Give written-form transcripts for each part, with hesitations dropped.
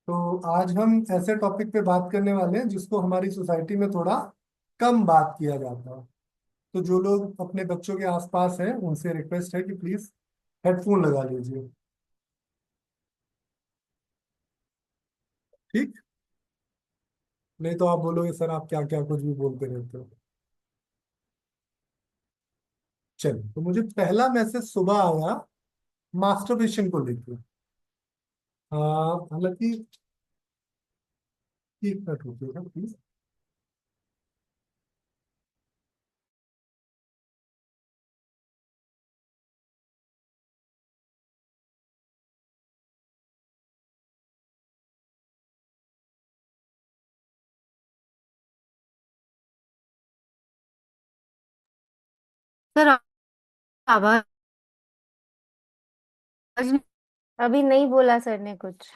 तो आज हम ऐसे टॉपिक पे बात करने वाले हैं जिसको हमारी सोसाइटी में थोड़ा कम बात किया जाता है। तो जो लोग अपने बच्चों के आसपास हैं उनसे रिक्वेस्ट है कि प्लीज हेडफोन लगा लीजिए। ठीक। नहीं तो आप बोलोगे सर आप क्या क्या कुछ भी बोलते रहते हो। चलिए, तो मुझे पहला मैसेज सुबह आया मास्टरबेशन को लेकर। हालांकि एक मिनट रुकिएगा प्लीज। सर आवाज अभी नहीं बोला सर ने कुछ।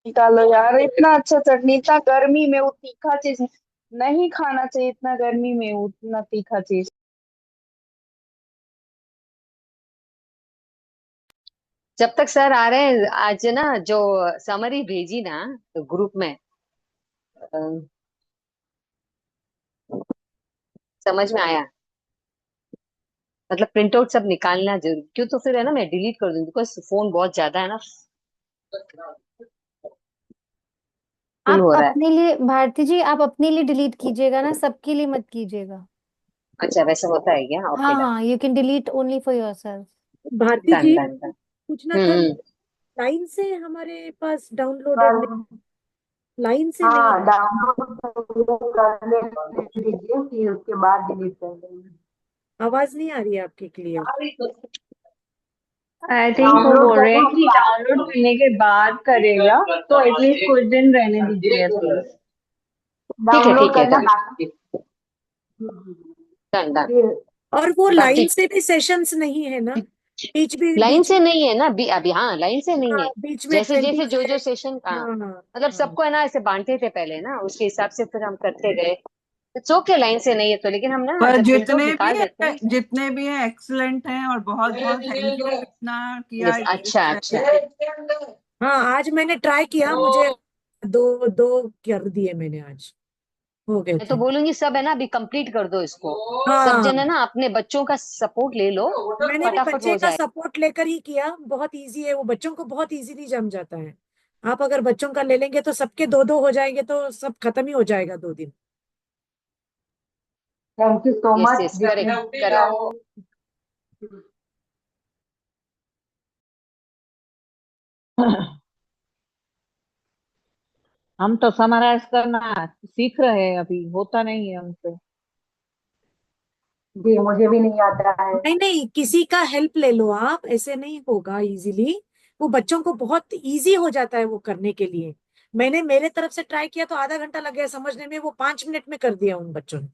निकालो यार, इतना अच्छा चटनी, इतना गर्मी में वो तीखा चीज नहीं खाना चाहिए। इतना गर्मी में उतना तीखा चीज। जब तक सर आ रहे हैं आज ना जो समरी भेजी ना तो ग्रुप में अ, समझ में आया। मतलब प्रिंट आउट सब निकालना जरूर, क्यों तो फिर है ना मैं डिलीट कर दूंगी बिकॉज फोन बहुत ज्यादा है ना फुल आप हो रहा है। अपने लिए भारती जी, आप अपने लिए डिलीट कीजिएगा ना, सबके लिए मत कीजिएगा। अच्छा वैसा होता है क्या? हाँ ओके डन। हाँ, you can delete only for yourself. Bharti done ji, done done. पूछना था। हम्म। लाइन से हमारे पास डाउनलोडेड नहीं, पर लाइन से नहीं। हाँ, डाउनलोड कर लेने दीजिए, फिर उसके बाद डिलीट कर देंगे। आवाज नहीं आ रही है आपकी क्लियर। आई थिंक वो बोल रहे हैं कि डाउनलोड करने के बाद करेगा, तो एटलीस्ट कुछ दिन रहने दीजिए प्लीज। डाउनलोड ठीक है करना डन। बाकी। Done done. फिर और वो लाइन बाकी से भी सेशंस नहीं है ना? बीच भी लाइन बीच से नहीं है ना अभी, हाँ लाइन से नहीं हाँ, है। बीच में जैसे 20 जैसे जो से। जो सेशन, हाँ हाँ हाँ मतलब हाँ। सबको है ना ऐसे बांटते थे पहले ना, उसके हिसाब से फिर हम करते गए। इट्स ओके लाइन से नहीं है तो, लेकिन हम ना पर जब प्रिंट आउट निकाल देते हैं। जितने भी हैं एक्सलेंट हैं, और बहुत बहुत थैंक यू इतना किया यस इस अच्छा अच्छा। चैट। हाँ, आज मैंने ट्राई किया, मुझे दो दो कर दिए मैंने आज, हो गए मैं तो थे। बोलूंगी सब है ना अभी कंप्लीट कर दो इसको। सब हाँ, जन है ना अपने बच्चों का सपोर्ट ले लो, मैंने भी फटाफट बच्चे हो का जाए। सपोर्ट लेकर ही किया। बहुत इजी है वो, बच्चों को बहुत इजीली जम जाता है। आप अगर बच्चों का ले लेंगे तो सबके दो दो हो जाएंगे, तो सब खत्म ही हो जाएगा 2 दिन। Thank you so yes much yes जितने करेक्ट भी करेक्ट। हो। हम तो समराइज करना सीख रहे हैं, अभी होता नहीं है हमसे। जी, मुझे भी नहीं आता है। नहीं नहीं, किसी का हेल्प ले लो आप, ऐसे नहीं होगा इजीली। वो बच्चों को बहुत इजी हो जाता है वो करने के लिए। मैंने मेरे तरफ से ट्राई किया तो आधा घंटा लग गया समझने में, वो 5 मिनट में कर दिया उन बच्चों ने।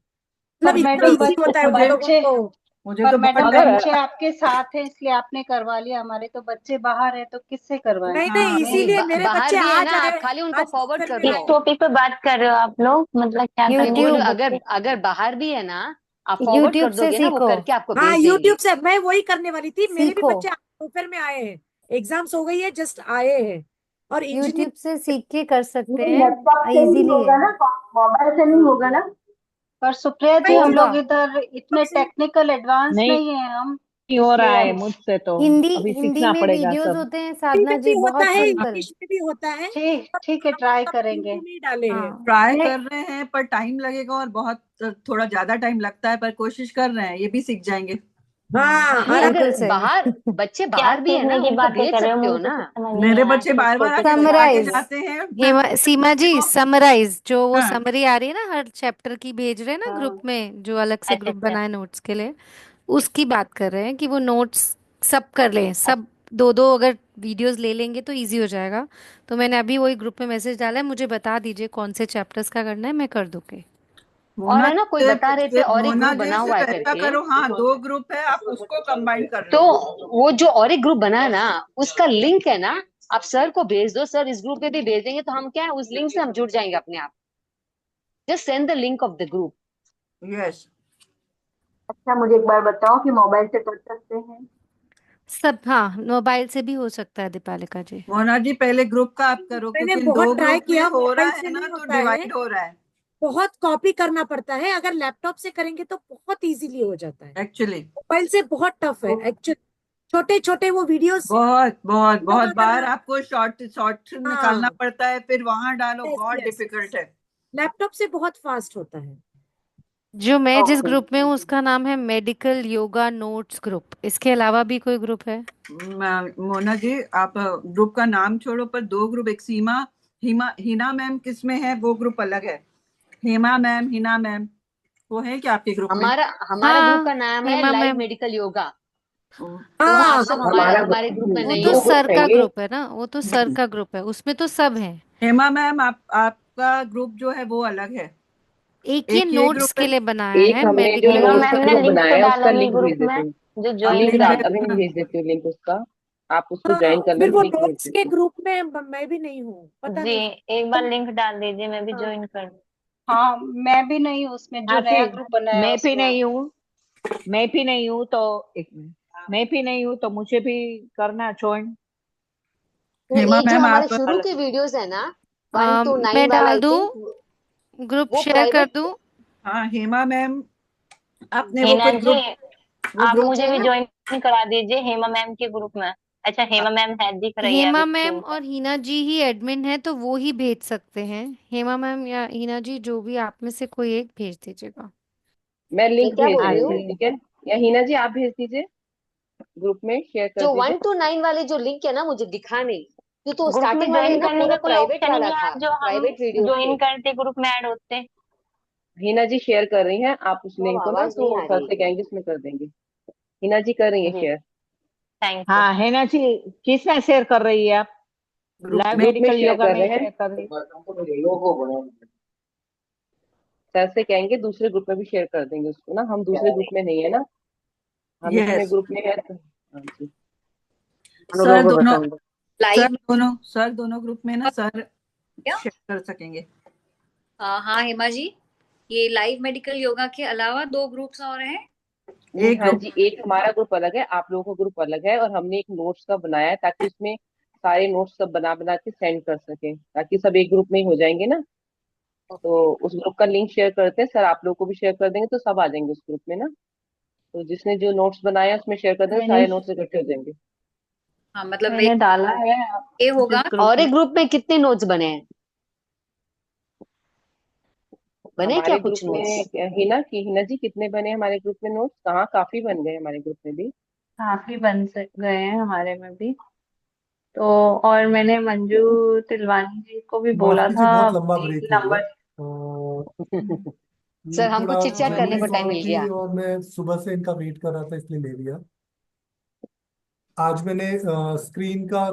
मतलब पर इतना मैडम, इजी होता है उन मुझे लोगों बच्चे को। मुझे पर तो मैडम, बहुत अगर बच्चे आपके साथ हैं इसलिए आपने करवा लिया। हमारे तो बच्चे बाहर है तो किससे करवाएं। नहीं नहीं, हाँ, नहीं नहीं इसीलिए मेरे बाहर बच्चे भी है आज ना, आए, आप खाली उनको आज फॉरवर्ड दोपहर कर में दो। किस आए। टॉपिक पे बात कर रहे हो आप लोग? मतलब क्या मैं करने बोल रही का हूँ यूट्यूब। अगर टॉपिक? अगर बाहर भी है ना, आप फॉरवर्ड यूट्यूब कर से दोगे ना वो सीखो। करके आपको हाँ, भेज देंगे। यूट्यूब से मैं वही करने वाली थी। मेरे भी सीखो। बच्चे दोपहर में आए हैं, एग्जाम्स हो गई है, जस्ट आए हैं। और यूट्यूब इंजीनियर। से सीख के कर सकते नहीं, लैपटॉप हैं, से ही इजीली होगा है। ना, मोबाइल से नहीं होगा ना। पर सुप्रिया जी, हम होगा। लोग इधर इतने टेक्निकल एडवांस नहीं नहीं है हम। नहीं हो रहा इसलिए है मुझसे, तो हिंदी अभी हिंदी सीखना में पड़ेगा वीडियोस सब। होते हैं हिंदी साधना में भी जी, होता बहुत है, सिंपल। इंग्लिश में भी होता है। ठीक सब ठीक है, अलग ट्राई अलग करेंगे। हिंदी में ही डाले हैं। हाँ। ट्राई मैं कर रहे हैं पर टाइम लगेगा, और बहुत थोड़ा ज्यादा टाइम लगता है, पर कोशिश कर रहे हैं, ये भी सीख जाएंगे। हाँ, नहीं, और बिल्कुल अगर सही। बाहर बच्चे क्या बाहर भी है ना, सीखने की उनको बातें भेज कर रहे हो, सकते हो मुझे तो ना। कुछ समझ नहीं मेरे आया बच्चे बार बार छोटे आके छोटे बता के समराइज, जाते हैं, मैं हेमा बोलती सीमा जी, हूँ, समराइज जो वो हाँ समरी आ रही है ना हर चैप्टर की, भेज रहे हैं ना ग्रुप हाँ। में, जो अलग से अच्छा ग्रुप अच्छा। बनाए नोट्स के लिए, उसकी बात कर रहे हैं कि वो नोट्स सब कर लें, सब दो दो अगर वीडियोस ले लेंगे तो इजी हो जाएगा। तो मैंने अभी वही ग्रुप में मैसेज डाला है, मुझे बता दीजिए कौन से चैप्टर्स का करना है, मैं कर दूंगी। और मोना है ना, कोई जी बता रहे थे सिर्फ और एक मोना ग्रुप जी बना हुआ सिर्फ है ऐसा करके। करो, हाँ 2 ग्रुप है, आप उसको कंबाइन कर तो लो। वो जो और एक ग्रुप बना है ना, उसका लिंक है ना, आप सर को भेज दो, सर इस ग्रुप पे भी भेज देंगे, तो हम क्या है, उस लिंक से हम जुड़ जाएंगे अपने आप। Just send the link of the group. Yes. अच्छा, मुझे एक बार बताओ कि मोबाइल से कर सकते हैं? सब, हाँ, मोबाइल से भी हो सकता है दीपालिका जी। मोना जी पहले ग्रुप का आप करो, मैंने क्योंकि बहुत दो ट्राई ग्रुप में किया, हो रहा मोबाइल से है ना, नहीं तो होता है, डिवाइड हो रहा है बहुत कॉपी करना पड़ता है। अगर लैपटॉप से करेंगे तो बहुत इजीली हो जाता है, एक्चुअली। मोबाइल से बहुत टफ है एक्चुअली। छोटे छोटे वो वीडियोस बहुत बहुत लोग बहुत अगर, बार आपको शॉर्ट शॉर्ट निकालना हाँ, पड़ता है, फिर वहां डालो, यस बहुत यस, डिफिकल्ट है। लैपटॉप से बहुत फास्ट होता है। जो मैं जिस ओके। ग्रुप में हूँ उसका नाम है मेडिकल योगा नोट्स ग्रुप, इसके अलावा भी कोई ग्रुप है? मोना जी आप ग्रुप का नाम छोड़ो, पर 2 ग्रुप, एक सीमा हिमा हिना मैम किसमें है, वो ग्रुप अलग है। हेमा मैम, हिना मैम, वो है क्या आपके ग्रुप में? हमारा हमारा ग्रुप हाँ, का नाम है Hema live ma'am. Medical yoga. तो आप हाँ, सब हमारे हमारा हमारे ग्रुप में वो नहीं तो दो हो। ग्रुप सर है का ये। ग्रुप है ना, वो तो सर का ग्रुप है, उसमें तो सब है। हेमा मैम आपका ग्रुप जो है वो अलग है, एक ये एक ये नोट्स ग्रुप के है। लिए बनाया एक है हमने जो हेमा मेडिकल। नोट्स मैम का ने ग्रुप लिंक तो बनाया है डाला उसका नहीं लिंक भेज ग्रुप देते में, हैं। जो आप ज्वाइन लिंक लिंक कर डाल, भेज अभी मैं देना। भेज देती हूँ लिंक उसका। आप उसको ज्वाइन हाँ, कर लो, फिर वो लिंक भेज नोट्स के देती हूँ। ग्रुप में मैं भी नहीं हूँ, पता जी। नहीं। एक बार लिंक डाल दीजिए, मैं भी हाँ, ज्वाइन कर दूँ। हाँ, मैं भी नहीं हूँ उसमें, जो हाँ नया फिर ग्रुप बना है मैं भी उसमें। नहीं हूँ, मैं भी नहीं हूँ तो एक मिनट, मैं भी नहीं हूँ तो मुझे भी करना ज्वाइन। वो हेमा एक जो मैम हमारे आप शुरू के वीडियोस है ना, 1 to 9 मैं वाला, डाल आई दूं, थिंक ग्रुप वो शेयर कर प्राइवेट। दूं? हाँ हेमा मैम, आपने वो हिना कोई जी, ग्रुप, वो आप ग्रुप मुझे है भी ना। ज्वाइन करा दीजिए हेमा मैम के ग्रुप में। अच्छा, हेमा मैम है, दिख रही है हेमा अभी मैम स्क्रीन पे। और हिना जी ही एडमिन है, तो वो ही भेज सकते हैं। हेमा मैम या हिना जी, जो भी आप में से कोई एक भेज दीजिएगा। मैं लिंक क्या भेज बोल हाँ रही रही हूँ? हूँ, जी। ठीक है? या हिना जी आप भेज दीजिए, ग्रुप में शेयर कर जो दीजिए। 1 to 9 वाले जो लिंक है ना, मुझे दिखा नहीं, क्यों तो ग्रुप में स्टार्टिंग वाले ज्वाइन ना करने पूरा का कोई प्राइवेट ऑप्शन ही वाला नहीं था, आया, जो हम प्राइवेट वीडियो ज्वाइन थे। करते ग्रुप में ऐड होते। हिना जी शेयर कर रही हैं, आप उस तो अब लिंक को ना आवाज नहीं तो आ सर रही। से कहेंगे उसमें कर देंगे। हिना जी कर रही है शेयर। Thank you. हाँ है ना जी, किस में शेयर कर रही है आप? ग्रुप लाइव में। ग्रुप में मेडिकल शेयर योगा कर में रहे हैं, शेयर कर रही। सर से कहेंगे दूसरे ग्रुप में भी शेयर कर देंगे उसको ना, हम दूसरे ग्रुप में नहीं है ना, हम अपने यस। ग्रुप में है तो। हाँ जी। सर दोनों, लाइव सर दोनों ग्रुप में ना सर क्या? शेयर कर सकेंगे। हाँ हेमा जी, ये लाइव मेडिकल योगा के अलावा 2 ग्रुप्स और हैं। एक हाँ ग्रुप। जी, एक हमारा ग्रुप अलग है, आप लोगों का ग्रुप अलग है, और हमने एक नोट्स का बनाया है ताकि उसमें सारे नोट्स सब बना बना के सेंड कर सके, ताकि सब एक ग्रुप में ही हो जाएंगे ना। तो ओके। उस ग्रुप का लिंक शेयर करते हैं, सर आप लोगों को भी शेयर कर देंगे तो सब आ जाएंगे उस ग्रुप में ना। तो जिसने जो नोट्स बनाया उसमें शेयर कर देंगे, मैंने सारे नोट्स इकट्ठे हो जाएंगे। हाँ मतलब वे मैंने डाला है, आप ये जिस होगा। ग्रुप और में। एक ग्रुप में कितने नोट्स बने हैं? बने हैं क्या हमारे ग्रुप कुछ में नोट्स? हिना जी कितने बने हमारे ग्रुप में नोट्स? कहाँ, काफी बन गए हमारे ग्रुप में भी। काफी गए हैं हमारे में भी। तो और मैंने मंजू तिलवानी जी को भी बोला मास्टर जी था, बहुत लंबा एक ब्रेक हो गया। नंबर। ये सर, हमको थोड़ा चिट चैट करने जरूरी को टाइम कॉल मिल थी गया। और मैं सुबह से इनका वेट कर रहा था इसलिए ले लिया। आज मैंने स्क्रीन का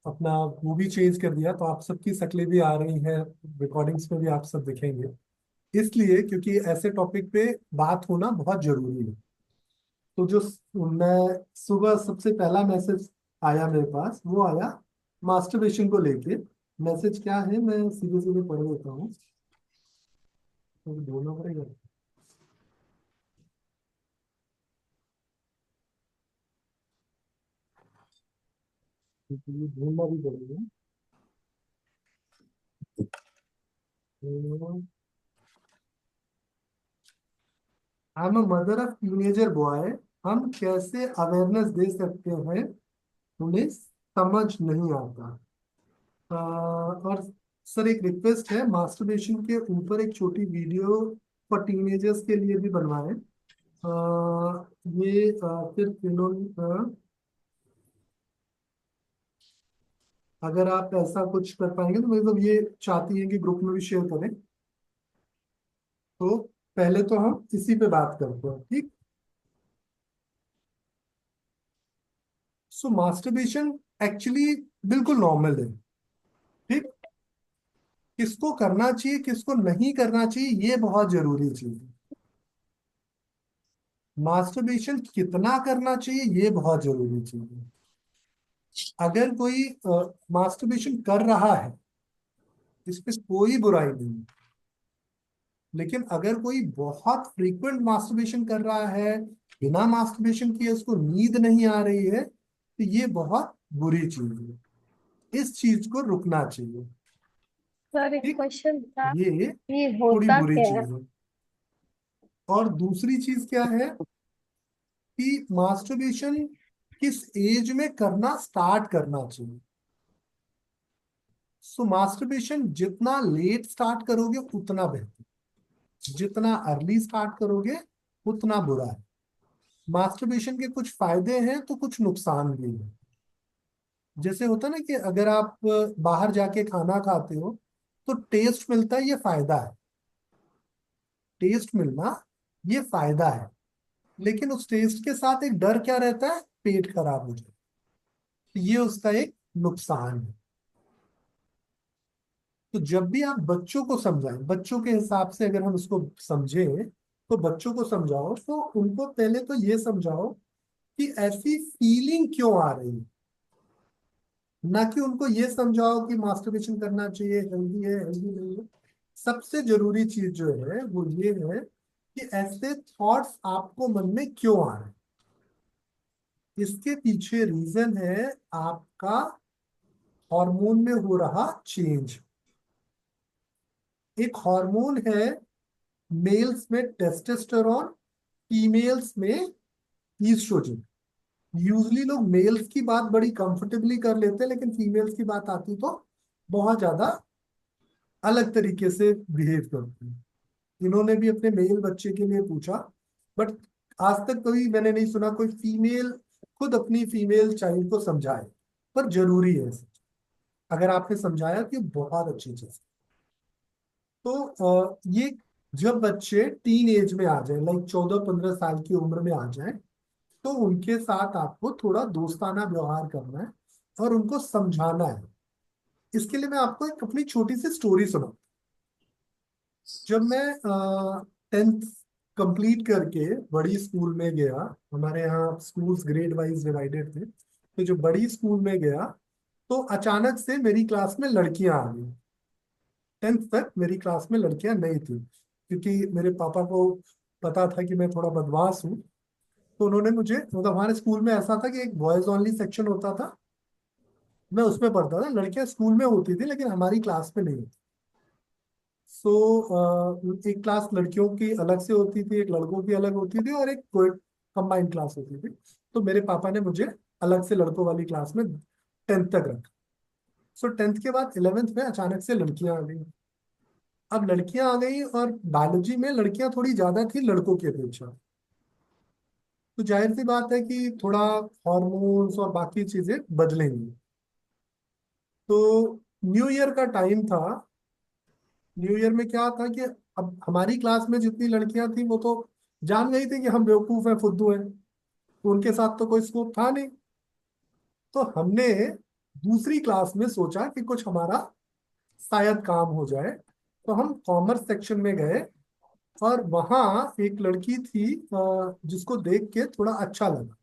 अपना वो भी चेंज कर दिया, तो आप सबकी शक्लें भी आ रही हैं, रिकॉर्डिंग्स में भी आप सब दिखेंगे। इसलिए क्योंकि ऐसे टॉपिक पे बात होना बहुत जरूरी है। तो जो मैं सुबह सबसे पहला मैसेज आया मेरे पास, वो आया मास्टरबेशन को लेके। मैसेज क्या है मैं सीधे सीधे पढ़ देता हूँ, तो ढूंढना पड़ेगा। क्योंकि ये ढूंढना भी पड़ेगा। I am a mother of teenager boy, हम कैसे अवेयरनेस दे सकते हैं, उन्हें समझ नहीं आता। और सर एक रिक्वेस्ट है, मास्टरबेशन के ऊपर एक छोटी वीडियो फॉर टीनेजर्स के लिए भी बनवाएं। ये फिर इन्होंने अगर आप ऐसा कुछ कर पाएंगे तो मतलब ये चाहती है कि ग्रुप में भी शेयर करें, तो पहले तो हम इसी पे बात करते हैं, ठीक। सो मास्टरबेशन एक्चुअली बिल्कुल नॉर्मल है, ठीक। किसको करना चाहिए किसको नहीं करना चाहिए ये बहुत जरूरी चीज है। मास्टरबेशन कितना करना चाहिए ये बहुत जरूरी चीज है। अगर कोई मास्टरबेशन कर रहा है इस पे कोई बुराई नहीं है, लेकिन अगर कोई बहुत फ्रीक्वेंट मास्टरबेशन कर रहा है, बिना मास्टरबेशन किए उसको नींद नहीं आ रही है, तो ये बहुत बुरी चीज है, इस चीज को रुकना चाहिए, सर एक ठीक। क्वेश्चन था, ये ये थोड़ी होता बुरी क्या है? चीज है। और दूसरी चीज क्या है कि मास्टरबेशन किस एज में करना स्टार्ट करना चाहिए। सो मास्टरबेशन जितना लेट स्टार्ट करोगे उतना बेहतर, जितना अर्ली स्टार्ट करोगे उतना बुरा है। मास्टरबेशन के कुछ फायदे हैं तो कुछ नुकसान भी है। जैसे होता है ना कि अगर आप बाहर जाके खाना खाते हो तो टेस्ट मिलता है, ये फायदा है, टेस्ट मिलना ये फायदा है। लेकिन उस टेस्ट के साथ एक डर क्या रहता है, पेट खराब हो जाए, तो ये उसका एक नुकसान है। तो जब भी आप बच्चों को समझाएं, बच्चों के हिसाब से अगर हम उसको समझें, तो बच्चों को समझाओ तो उनको पहले तो ये समझाओ कि ऐसी फीलिंग क्यों आ रही है, ना कि उनको ये समझाओ कि मास्टरबेशन करना चाहिए, हेल्दी है हेल्दी नहीं है। सबसे जरूरी चीज जो है वो ये है कि ऐसे थॉट्स आपको मन में क्यों आ रहे हैं। इसके पीछे रीजन है आपका हार्मोन में हो रहा चेंज। एक हार्मोन है मेल्स में टेस्टोस्टेरोन, फीमेल्स में ईस्ट्रोजन। यूजली लोग मेल्स की बात बड़ी कंफर्टेबली कर लेते हैं, लेकिन फीमेल्स की बात आती तो बहुत ज्यादा अलग तरीके से बिहेव करते हैं। इन्होंने भी अपने मेल बच्चे के लिए पूछा, बट आज तक कभी मैंने नहीं सुना कोई फीमेल खुद अपनी फीमेल चाइल्ड को समझाए। पर जरूरी है, अगर आपने समझाया कि बहुत अच्छी चीज है। तो ये जब बच्चे टीन एज में आ जाए, लाइक 14-15 साल की उम्र में आ जाए, तो उनके साथ आपको थोड़ा दोस्ताना व्यवहार करना है और उनको समझाना है। इसके लिए मैं आपको एक अपनी छोटी सी स्टोरी सुनाऊं। जब मैं 10th कंप्लीट करके बड़ी स्कूल में गया, हमारे यहाँ स्कूल्स ग्रेड वाइज डिवाइडेड थे, तो जो बड़ी स्कूल में गया तो अचानक से मेरी क्लास में लड़कियां आ गई। 10th तक मेरी क्लास में लड़कियां नहीं थी, क्योंकि मेरे पापा को पता था कि मैं थोड़ा बदमाश हूँ। तो उन्होंने मुझे, मतलब हमारे स्कूल में ऐसा था कि एक बॉयज ओनली सेक्शन होता था, मैं उसमें पढ़ता था। लड़कियां स्कूल में होती थी लेकिन हमारी क्लास में नहीं होती। सो एक क्लास लड़कियों की अलग से होती थी, एक लड़कों की अलग होती थी, और एक कंबाइंड क्लास होती थी। तो मेरे पापा ने मुझे अलग से लड़कों वाली क्लास में 10th तक रखा। सो 10th के बाद 11th में अचानक से लड़कियां आ गई। अब लड़कियां आ गई और बायोलॉजी में लड़कियां थोड़ी ज्यादा थी लड़कों की अपेक्षा। तो जाहिर सी बात है कि थोड़ा हॉर्मोन्स और बाकी चीजें बदलेंगी। तो न्यू ईयर का टाइम था। न्यू ईयर में क्या था कि अब हमारी क्लास में जितनी लड़कियां थी वो तो जान गई थी कि हम बेवकूफ हैं, फुद्दू हैं, तो उनके साथ तो कोई स्कोप था नहीं। तो हमने दूसरी क्लास में सोचा कि कुछ हमारा शायद काम हो जाए, तो हम कॉमर्स सेक्शन में गए। और वहाँ एक लड़की थी जिसको देख के थोड़ा अच्छा लगा।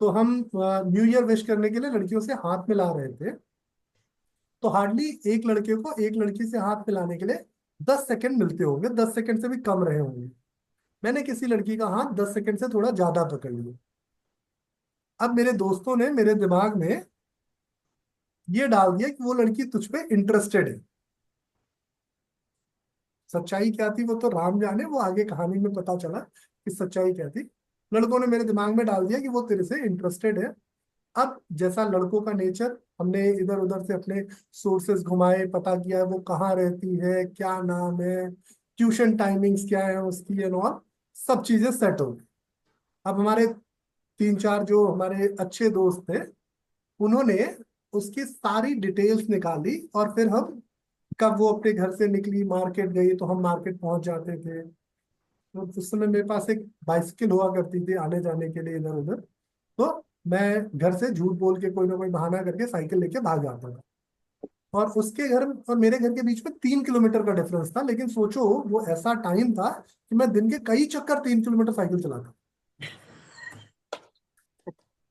तो हम न्यू ईयर विश करने के लिए लड़कियों से हाथ मिला रहे थे। तो हार्डली एक लड़के को एक लड़की से हाथ मिलाने के लिए 10 सेकंड मिलते होंगे, 10 सेकंड से भी कम रहे होंगे। मैंने किसी लड़की का हाथ 10 सेकंड से थोड़ा ज्यादा पकड़ लिया। अब मेरे दोस्तों ने मेरे दिमाग में ये डाल दिया कि वो लड़की तुझ पे इंटरेस्टेड है। सच्चाई क्या थी वो तो राम जाने, वो आगे कहानी में पता चला कि सच्चाई क्या थी। लड़कों ने मेरे दिमाग में डाल दिया कि वो तेरे से इंटरेस्टेड है। अब जैसा लड़कों का नेचर, हमने इधर उधर से अपने सोर्सेस घुमाए, पता किया है वो कहाँ रहती है, क्या नाम है, ट्यूशन टाइमिंग्स क्या है उसकी, एंड ऑल सब चीजें सेट हो गई। अब हमारे 3-4 जो हमारे अच्छे दोस्त थे, उन्होंने उसकी सारी डिटेल्स निकाली, और फिर हम, कब वो अपने घर से निकली मार्केट गई तो हम मार्केट पहुंच जाते थे। तो उस समय मेरे पास एक बाइसिकल हुआ करती थी आने जाने के लिए इधर उधर, तो मैं घर से झूठ बोल के कोई ना कोई बहाना करके साइकिल लेके भाग जाता था। और उसके घर और मेरे घर के बीच में 3 किलोमीटर का डिफरेंस था, लेकिन सोचो वो ऐसा टाइम था कि मैं दिन के कई चक्कर 3 किलोमीटर साइकिल चलाता।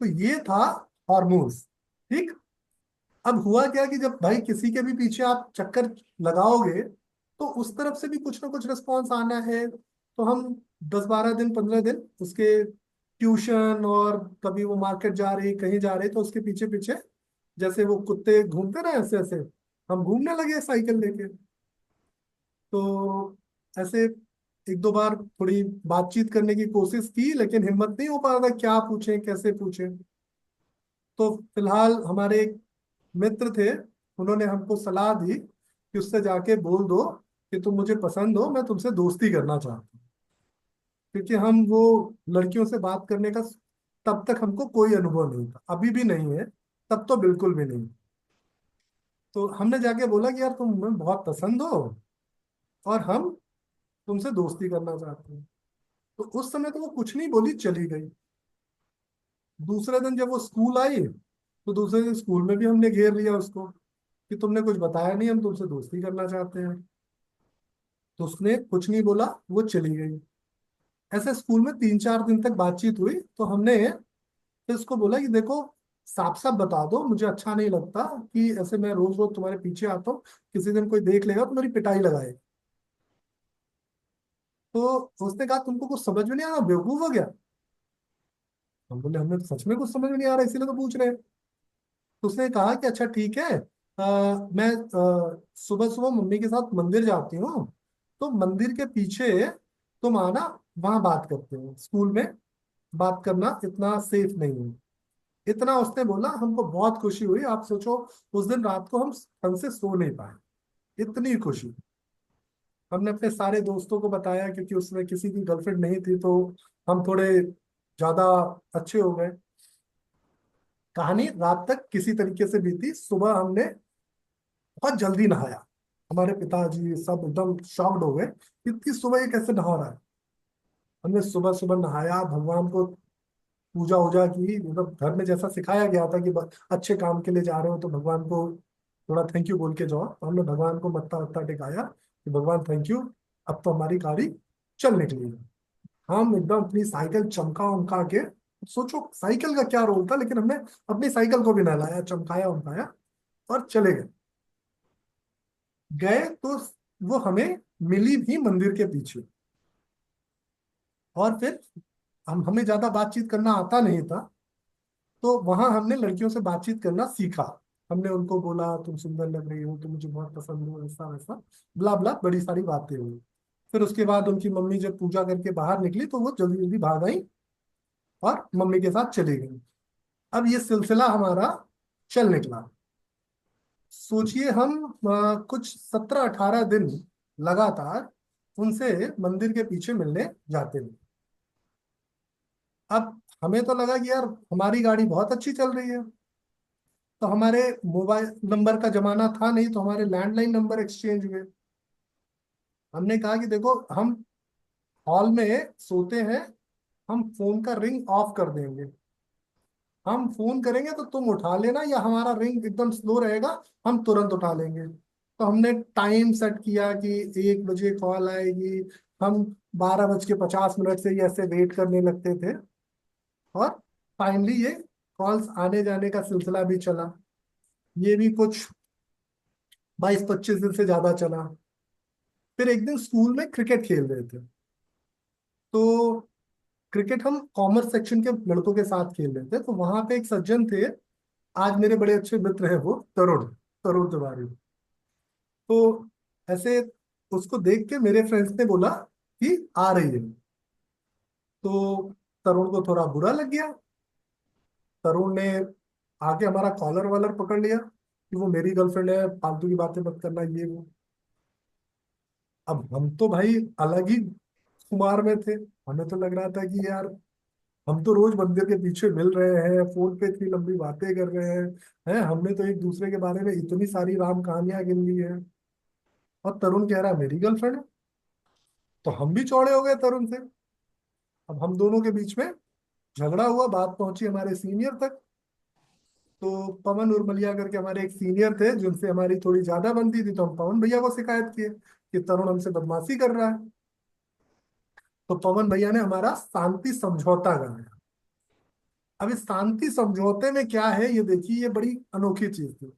तो ये था हॉर्मोन्स। ठीक। अब हुआ क्या कि जब भाई किसी के भी पीछे आप चक्कर लगाओगे तो उस तरफ से भी कुछ ना कुछ रिस्पॉन्स आना है। तो हम 10-12 दिन 15 दिन उसके ट्यूशन, और कभी वो मार्केट जा रही कहीं जा रही तो उसके पीछे पीछे, जैसे वो कुत्ते घूमते ना ऐसे ऐसे, हम घूमने लगे साइकिल लेके। तो ऐसे 1-2 बार थोड़ी बातचीत करने की कोशिश की, लेकिन हिम्मत नहीं हो पा रहा था, क्या पूछें कैसे पूछें। तो फिलहाल हमारे एक मित्र थे, उन्होंने हमको सलाह दी कि उससे जाके बोल दो कि तुम मुझे पसंद हो, मैं तुमसे दोस्ती करना चाहता हूँ। क्योंकि हम वो लड़कियों से बात करने का तब तक हमको कोई अनुभव नहीं था, अभी भी नहीं है, तब तो बिल्कुल भी नहीं। तो हमने जाके बोला कि यार तुम हमें बहुत पसंद हो और हम तुमसे दोस्ती करना चाहते हैं। तो उस समय तो वो कुछ नहीं बोली, चली गई। दूसरे दिन जब वो स्कूल आई तो दूसरे दिन स्कूल में भी हमने घेर लिया उसको कि तुमने कुछ बताया नहीं, हम तुमसे दोस्ती करना चाहते हैं। तो उसने कुछ नहीं बोला, वो चली गई। ऐसे स्कूल में 3-4 दिन तक बातचीत हुई, तो हमने फिर उसको बोला कि देखो, साफ साफ बता दो, मुझे अच्छा नहीं लगता कि ऐसे मैं रोज रोज तुम्हारे पीछे आता हूँ, किसी दिन कोई देख लेगा तो मेरी पिटाई लगाए। तो उसने कहा तुमको कुछ समझ में नहीं आ रहा, बेवकूफ हो गया। हम बोले हमें तो सच में कुछ समझ में नहीं आ रहा, इसीलिए तो पूछ रहे हैं। तो उसने कहा कि अच्छा ठीक है, मैं सुबह सुबह मम्मी के साथ मंदिर जाती हूँ, तो मंदिर के पीछे तुम आना, वहां बात करते हैं, स्कूल में बात करना इतना सेफ नहीं है। इतना उसने बोला, हमको बहुत खुशी हुई। आप सोचो, उस दिन रात को हम ढंग से सो नहीं पाए, इतनी खुशी। हमने अपने सारे दोस्तों को बताया, क्योंकि उसमें किसी की गर्लफ्रेंड नहीं थी, तो हम थोड़े ज्यादा अच्छे हो गए। कहानी रात तक किसी तरीके से बीती। सुबह हमने बहुत जल्दी नहाया, हमारे पिताजी सब एकदम शॉक्ड हो गए, इतनी सुबह ये कैसे नहा रहा है। हमने सुबह सुबह नहाया, भगवान को पूजा वूजा की, मतलब घर में जैसा सिखाया गया था कि अच्छे काम के लिए जा रहे हो तो भगवान को थोड़ा थैंक यू बोल के जाओ। तो हमने भगवान को मत्था वत्था टिकाया कि भगवान थैंक यू, अब तो हमारी गाड़ी चल निकली है। हम एकदम अपनी साइकिल चमका उमका के, सोचो साइकिल का क्या रोल था, लेकिन हमने अपनी साइकिल को भी नहलाया चमकाया उमकाया और चले गए। गए तो वो हमें मिली भी मंदिर के पीछे। और फिर हमें ज्यादा बातचीत करना आता नहीं था, तो वहां हमने लड़कियों से बातचीत करना सीखा। हमने उनको बोला तुम सुंदर लग रही हो, तुम मुझे बहुत पसंद हो, ऐसा वैसा ब्ला ब्ला, बड़ी सारी बातें हुई। फिर उसके बाद उनकी मम्मी जब पूजा करके बाहर निकली तो वो जल्दी जल्दी भाग आई और मम्मी के साथ चली गई। अब ये सिलसिला हमारा चल निकला। सोचिए हम कुछ 17-18 दिन लगातार उनसे मंदिर के पीछे मिलने जाते थे। अब हमें तो लगा कि यार हमारी गाड़ी बहुत अच्छी चल रही है। तो हमारे मोबाइल नंबर का जमाना था नहीं, तो हमारे लैंडलाइन नंबर एक्सचेंज हुए। हमने कहा कि देखो, हम हॉल में सोते हैं, हम फोन का रिंग ऑफ कर देंगे, हम फोन करेंगे तो तुम उठा लेना, या हमारा रिंग एकदम स्लो रहेगा, हम तुरंत उठा लेंगे। तो हमने टाइम सेट किया कि 1 बजे कॉल आएगी। हम 12:50 से ही ऐसे वेट करने लगते थे, और फाइनली ये कॉल्स आने जाने का सिलसिला भी चला। ये भी कुछ 22-25 दिन से ज्यादा चला। फिर एक दिन स्कूल में क्रिकेट खेल रहे थे, तो क्रिकेट हम कॉमर्स सेक्शन के लड़कों के साथ खेल रहे थे। तो वहां पे एक सज्जन थे, आज मेरे बड़े अच्छे मित्र हैं, वो तरुण, तरुण तिवारी। तो ऐसे उसको देख के मेरे फ्रेंड्स ने बोला कि आ रही है। तो तरुण को थोड़ा बुरा लग गया। तरुण ने आके हमारा कॉलर वॉलर पकड़ लिया कि वो मेरी गर्लफ्रेंड है, फालतू की बातें मत करना, ये वो। अब हम तो भाई अलग ही खुमार में थे, हमें तो लग रहा था कि यार हम तो रोज मंदिर के पीछे मिल रहे हैं, फोन पे इतनी लंबी बातें कर रहे हैं हमने तो एक दूसरे के बारे में इतनी सारी राम कहानियां गिन ली है। और तरुण कह रहा है मेरी गर्लफ्रेंड है। तो हम भी चौड़े हो गए तरुण से। अब हम दोनों के बीच में झगड़ा हुआ, बात पहुंची हमारे सीनियर तक। तो पवन उर्मलिया करके हमारे एक सीनियर थे जिनसे हमारी थोड़ी ज्यादा बनती थी, तो हम पवन भैया को शिकायत किए कि तरुण हमसे बदमाशी कर रहा है। तो पवन भैया ने हमारा शांति समझौता कराया। अब इस शांति समझौते में क्या है ये देखिए, ये बड़ी अनोखी चीज थी।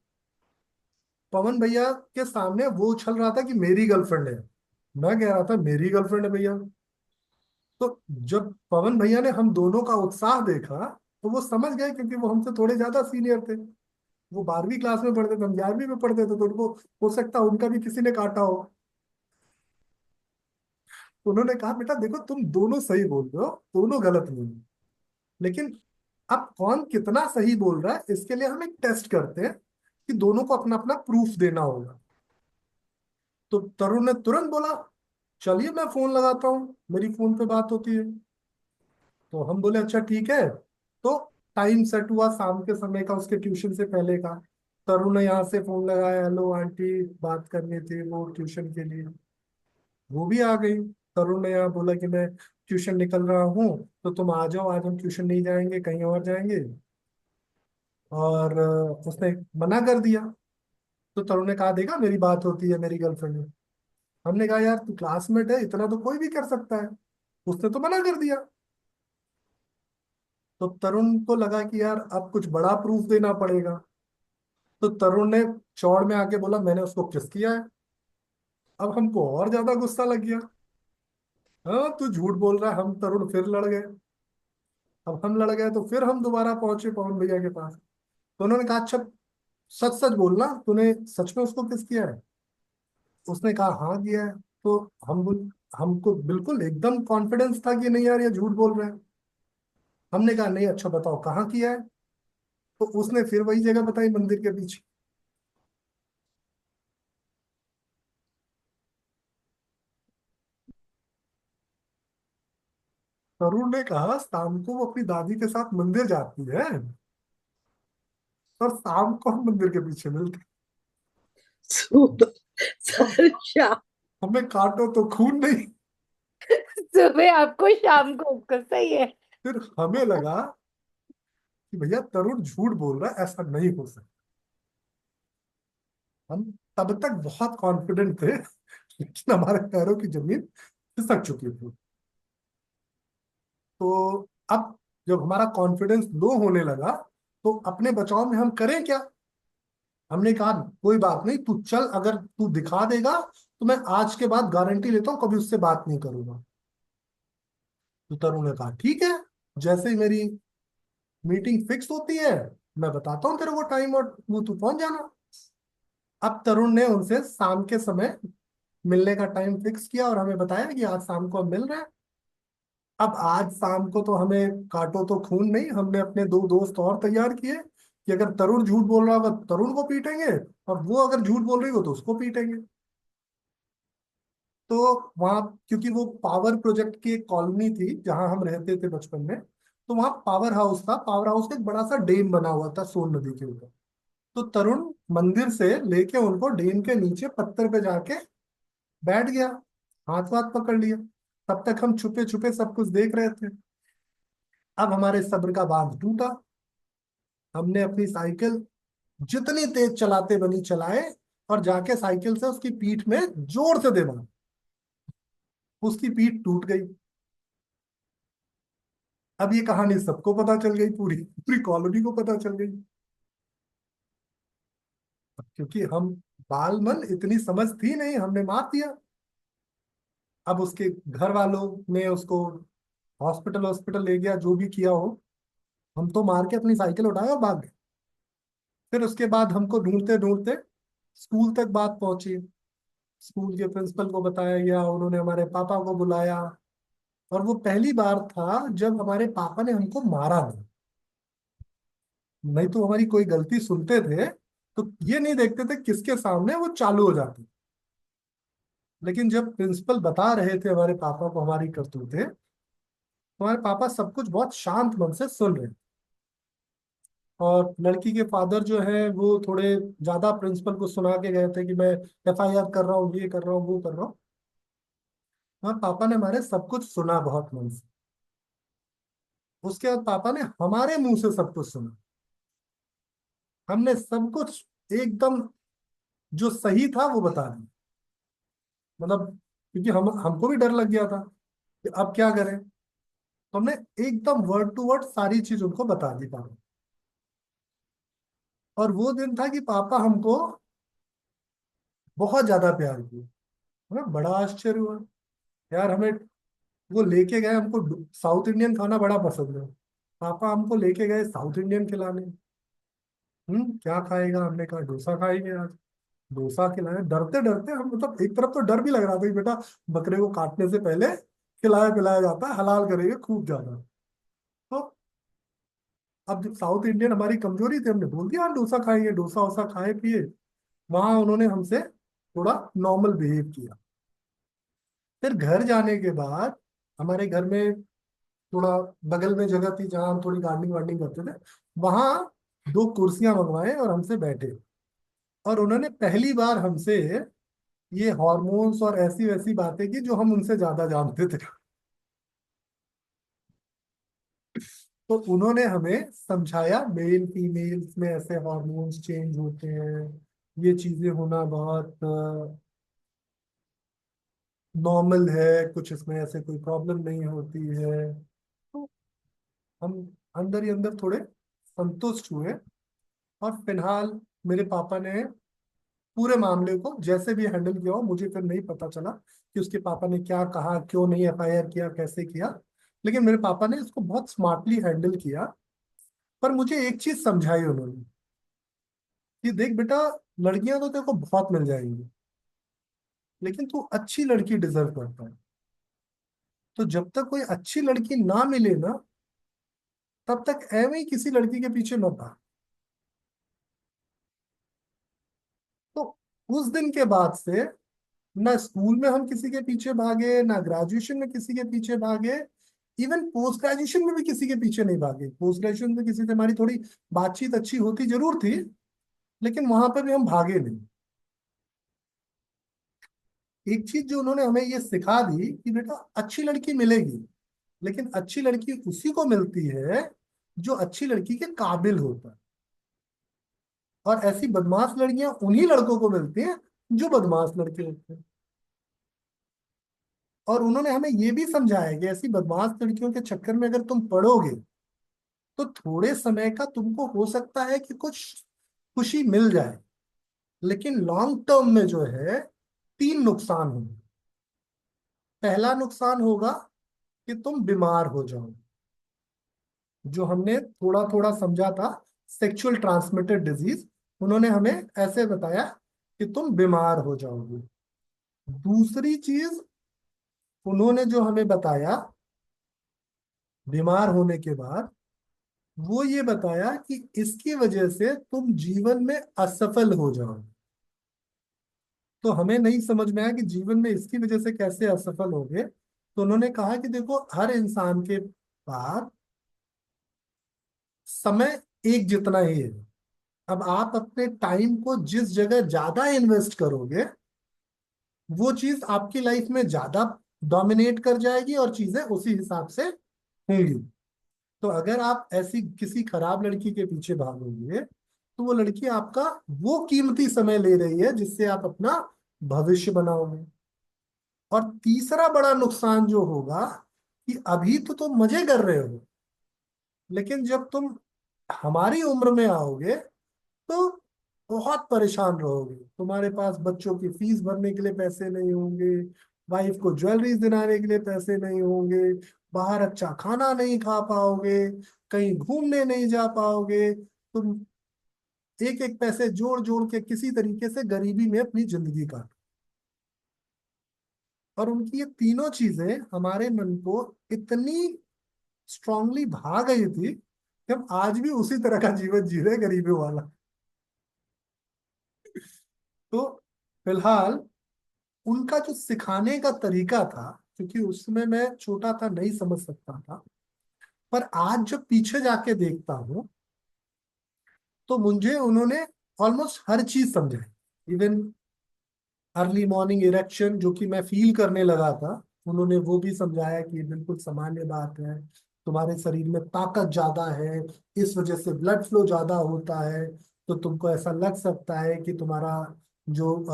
पवन भैया के सामने वो उछल रहा था कि मेरी गर्लफ्रेंड है, मैं कह रहा था मेरी गर्लफ्रेंड है भैया। तो जब पवन भैया ने हम दोनों का उत्साह देखा तो वो समझ गए, क्योंकि वो हमसे थोड़े ज्यादा सीनियर थे। वो 12वीं क्लास में पढ़ते थे, हम 11वीं में पढ़ते थे, तो उनको हो सकता है उनका भी किसी ने काटा हो। तो उन्होंने कहा बेटा देखो तुम दोनों सही बोल रहे हो, दोनों गलत नहीं है, लेकिन अब कौन कितना सही बोल रहा है इसके लिए हम एक टेस्ट करते हैं कि दोनों को अपना अपना प्रूफ देना होगा। तो तरुण ने तुरंत बोला चलिए मैं फोन लगाता हूँ, मेरी फोन पे बात होती है। तो हम बोले अच्छा ठीक है। तो टाइम सेट हुआ शाम के समय का, उसके ट्यूशन से पहले का। तरुण ने यहाँ से फोन लगाया, हेलो आंटी बात करनी थी वो ट्यूशन के लिए। वो भी आ गई। तरुण ने यहाँ बोला कि मैं ट्यूशन निकल रहा हूँ, तो तुम आ जाओ, आज हम ट्यूशन नहीं जाएंगे कहीं और जाएंगे। और उसने मना कर दिया। तो तरुण ने कहा देखा मेरी बात होती है मेरी गर्लफ्रेंड है। हमने कहा यार तू क्लासमेट है, इतना तो कोई भी कर सकता है, उसने तो मना कर दिया। तो तरुण को लगा कि यार अब कुछ बड़ा प्रूफ देना पड़ेगा। तो तरुण ने चौड़ में आके बोला मैंने उसको किस किया है। अब हमको और ज्यादा गुस्सा लग गया। हाँ तू झूठ बोल रहा है, हम तरुण फिर लड़ गए। अब हम लड़ गए तो फिर हम दोबारा पहुंचे पवन भैया के पास। तो उन्होंने कहा अच्छा सच सच बोलना, तूने सच में उसको किस किया है। उसने कहा हाँ किया है। तो हमको बिल्कुल एकदम कॉन्फिडेंस था कि नहीं यार ये झूठ बोल रहे हैं। हमने कहा नहीं अच्छा बताओ कहाँ किया है। तो उसने फिर वही जगह बताई, मंदिर के पीछे। तरुण ने कहा शाम को वो अपनी दादी के साथ मंदिर जाती है और शाम को हम मंदिर के पीछे मिलते सुबह हैं। अब सर शाम, हमें काटो तो खून नहीं। सुबह आपको शाम को उसको, सही है। फिर हमें लगा कि भैया तरुण झूठ बोल रहा है, ऐसा नहीं हो सकता। हम तब तक बहुत कॉन्फिडेंट थे, लेकिन हमारे पैरों की जमीन खिसक चुकी थी। तो अब जब हमारा कॉन्फिडेंस लो होने लगा तो अपने बचाव में हम करें क्या। हमने कहा कोई बात नहीं, तू चल, अगर तू दिखा देगा तो मैं आज के बाद गारंटी लेता हूँ कभी उससे बात नहीं करूंगा। तो तरुण ने कहा ठीक है, जैसे ही मेरी मीटिंग फिक्स होती है मैं बताता हूँ तेरे को टाइम, और वो तू पहुंच जाना। अब तरुण ने उनसे शाम के समय मिलने का टाइम फिक्स किया और हमें बताया कि आज शाम को हम मिल रहे हैं। अब आज शाम को तो हमें काटो तो खून नहीं, हमने अपने दो दोस्त और तैयार किए कि अगर तरुण झूठ बोल रहा होगा तो तरुण को पीटेंगे, और वो अगर झूठ बोल रही हो तो उसको पीटेंगे। तो वहां, क्योंकि वो पावर प्रोजेक्ट की एक कॉलोनी थी जहां हम रहते थे बचपन में, तो वहां पावर हाउस था। पावर हाउस का एक बड़ा सा डैम बना हुआ था सोन नदी के ऊपर। तो तरुण मंदिर से लेके उनको डैम के नीचे पत्थर पे जाके बैठ गया, हाथ वाथ पकड़ लिया। तब तक हम छुपे छुपे सब कुछ देख रहे थे। अब हमारे सब्र का बांध टूटा। हमने अपनी साइकिल जितनी तेज चलाते बनी चलाए, और जाके साइकिल से उसकी पीठ में जोर से दे मारा। उसकी पीठ टूट गई। अब ये कहानी सबको पता चल गई, पूरी पूरी कॉलोनी को पता चल गई। क्योंकि हम बाल मन, इतनी समझ थी नहीं, हमने मार दिया। अब उसके घर वालों ने उसको हॉस्पिटल हॉस्पिटल ले गया, जो भी किया हो। हम तो मार के अपनी साइकिल उठाए और भाग गए। फिर उसके बाद हमको ढूंढते ढूंढते स्कूल तक बात पहुंची। स्कूल के प्रिंसिपल को बताया गया, उन्होंने हमारे पापा को बुलाया। और वो पहली बार था जब हमारे पापा ने हमको मारा नहीं। नहीं तो हमारी कोई गलती सुनते थे तो ये नहीं देखते थे किसके सामने वो चालू हो जाती। लेकिन जब प्रिंसिपल बता रहे थे हमारे पापा को हमारी करतूतें, तुम्हारे पापा सब कुछ बहुत शांत मन से सुन रहे हैं। और लड़की के फादर जो है वो थोड़े ज्यादा प्रिंसिपल को सुना के गए थे कि मैं एफआईआर कर रहा हूँ, ये कर रहा हूँ, वो कर रहा हूँ। और पापा ने हमारे सब कुछ सुना बहुत मन से। उसके बाद पापा ने हमारे मुंह से सब कुछ सुना। हमने सब कुछ एकदम जो सही था वो बता दिया। मतलब क्योंकि हमको भी डर लग गया था कि अब क्या करें, तो हमने एकदम वर्ड टू वर्ड सारी चीज उनको बता दी पापा। और वो दिन था कि पापा हमको बहुत ज्यादा प्यार किए। हमें बड़ा आश्चर्य हुआ यार। हमें वो लेके गए, हमको साउथ इंडियन खाना बड़ा पसंद है। पापा हमको लेके गए साउथ इंडियन खिलाने। क्या खाएगा, हमने कहा डोसा खाएंगे आज। डोसा खिलाए डरते डरते हम, मतलब एक तरफ तो डर भी लग रहा था कि बेटा बकरे को काटने से पहले खिलाया पिलाया जाता है, हलाल करेंगे खूब ज्यादा। तो अब जब साउथ इंडियन हमारी कमजोरी थी, हमने बोल दिया हाँ डोसा खाएंगे। डोसा वोसा खाए पिए। वहां उन्होंने हमसे थोड़ा नॉर्मल बिहेव किया। फिर घर जाने के बाद हमारे घर में थोड़ा बगल में जगह थी जहाँ हम थोड़ी गार्डनिंग वार्डनिंग करते थे। वहां दो कुर्सियां मंगवाए और हमसे बैठे। और उन्होंने पहली बार हमसे ये हॉर्मोन्स और ऐसी वैसी बातें की जो हम उनसे ज्यादा जानते थे। तो उन्होंने हमें समझाया मेल फीमेल्स में ऐसे हॉर्मोन्स चेंज होते हैं, ये चीजें होना बहुत नॉर्मल है, कुछ इसमें ऐसे कोई प्रॉब्लम नहीं होती है। तो हम अंदर ही अंदर थोड़े संतुष्ट हुए। और फिलहाल मेरे पापा ने पूरे मामले को जैसे भी हैंडल किया हो, मुझे फिर नहीं पता चला कि उसके पापा ने क्या कहा, क्यों नहीं एफआईआर किया, कैसे किया। लेकिन मेरे पापा ने इसको बहुत स्मार्टली हैंडल किया। पर मुझे एक चीज समझाई उन्होंने कि देख बेटा, लड़कियां तो तेरे को बहुत मिल जाएंगी, लेकिन तू अच्छी लड़की डिजर्व करता है। तो जब तक कोई अच्छी लड़की ना मिले ना, तब तक ऐਵੇਂ ही किसी लड़की के पीछे मत भाग। तो उस दिन के बाद से ना स्कूल में हम किसी के पीछे भागे, ना ग्रेजुएशन में किसी के पीछे भागे। इवन पोस्ट ग्रेजुएशन में भी किसी के पीछे नहीं भागे। पोस्ट ग्रेजुएशन में किसी से हमारी थोड़ी बातचीत अच्छी होती जरूर थी, लेकिन वहां पर भी हम भागे नहीं। एक चीज जो उन्होंने हमें ये सिखा दी कि बेटा अच्छी लड़की मिलेगी, लेकिन अच्छी लड़की उसी को मिलती है जो अच्छी लड़की के काबिल होता है। और ऐसी बदमाश लड़कियां उन्हीं लड़कों को मिलती हैं जो बदमाश लड़के होते हैं। और उन्होंने हमें ये भी समझाया कि ऐसी बदमाश लड़कियों के चक्कर में अगर तुम पड़ोगे तो थोड़े समय का तुमको हो सकता है कि कुछ खुशी मिल जाए, लेकिन लॉन्ग टर्म में जो है 3 नुकसान होंगे। पहला नुकसान होगा कि तुम बीमार हो जाओ, जो हमने थोड़ा थोड़ा समझा था, सेक्सुअल ट्रांसमिटेड डिजीज। उन्होंने हमें ऐसे बताया कि तुम बीमार हो जाओगे। दूसरी चीज उन्होंने जो हमें बताया बीमार होने के बाद, वो ये बताया कि इसकी वजह से तुम जीवन में असफल हो जाओगे। तो हमें नहीं समझ में आया कि जीवन में इसकी वजह से कैसे असफल होगे। तो उन्होंने कहा कि देखो, हर इंसान के पास समय एक जितना ही है। अब आप अपने टाइम को जिस जगह ज्यादा इन्वेस्ट करोगे, वो चीज आपकी लाइफ में ज्यादा डोमिनेट कर जाएगी और चीजें उसी हिसाब से होंगी। तो अगर आप ऐसी किसी खराब लड़की के पीछे भागोगे, तो वो लड़की आपका वो कीमती समय ले रही है जिससे आप अपना भविष्य बनाओगे। और तीसरा बड़ा नुकसान जो होगा कि अभी तो तुम मजे कर रहे हो, लेकिन जब तुम हमारी उम्र में आओगे तो बहुत परेशान रहोगे। तुम्हारे पास बच्चों की फीस भरने के लिए पैसे नहीं होंगे, वाइफ को ज्वेलरीज दिलाने के लिए पैसे नहीं होंगे, बाहर अच्छा खाना नहीं खा पाओगे, कहीं घूमने नहीं जा पाओगे। तुम एक एक पैसे जोड़ जोड़ के किसी तरीके से गरीबी में अपनी जिंदगी काटो। और उनकी ये तीनों चीजें हमारे मन को इतनी स्ट्रांगली भा गई थी कि हम आज भी उसी तरह का जीवन जी रहे, गरीबी वाला। तो फिलहाल उनका जो सिखाने का तरीका था क्योंकि उसमें मैं छोटा था, नहीं समझ सकता था। पर आज जब पीछे जाके देखता हूँ तो मुझे उन्होंने ऑलमोस्ट हर चीज समझाई। इवन अर्ली मॉर्निंग इरेक्शन जो कि मैं फील करने लगा था, उन्होंने वो भी समझाया कि ये बिल्कुल सामान्य बात है, तुम्हारे शरीर में ताकत ज्यादा है, इस वजह से ब्लड फ्लो ज्यादा होता है, तो तुमको ऐसा लग सकता है कि तुम्हारा जो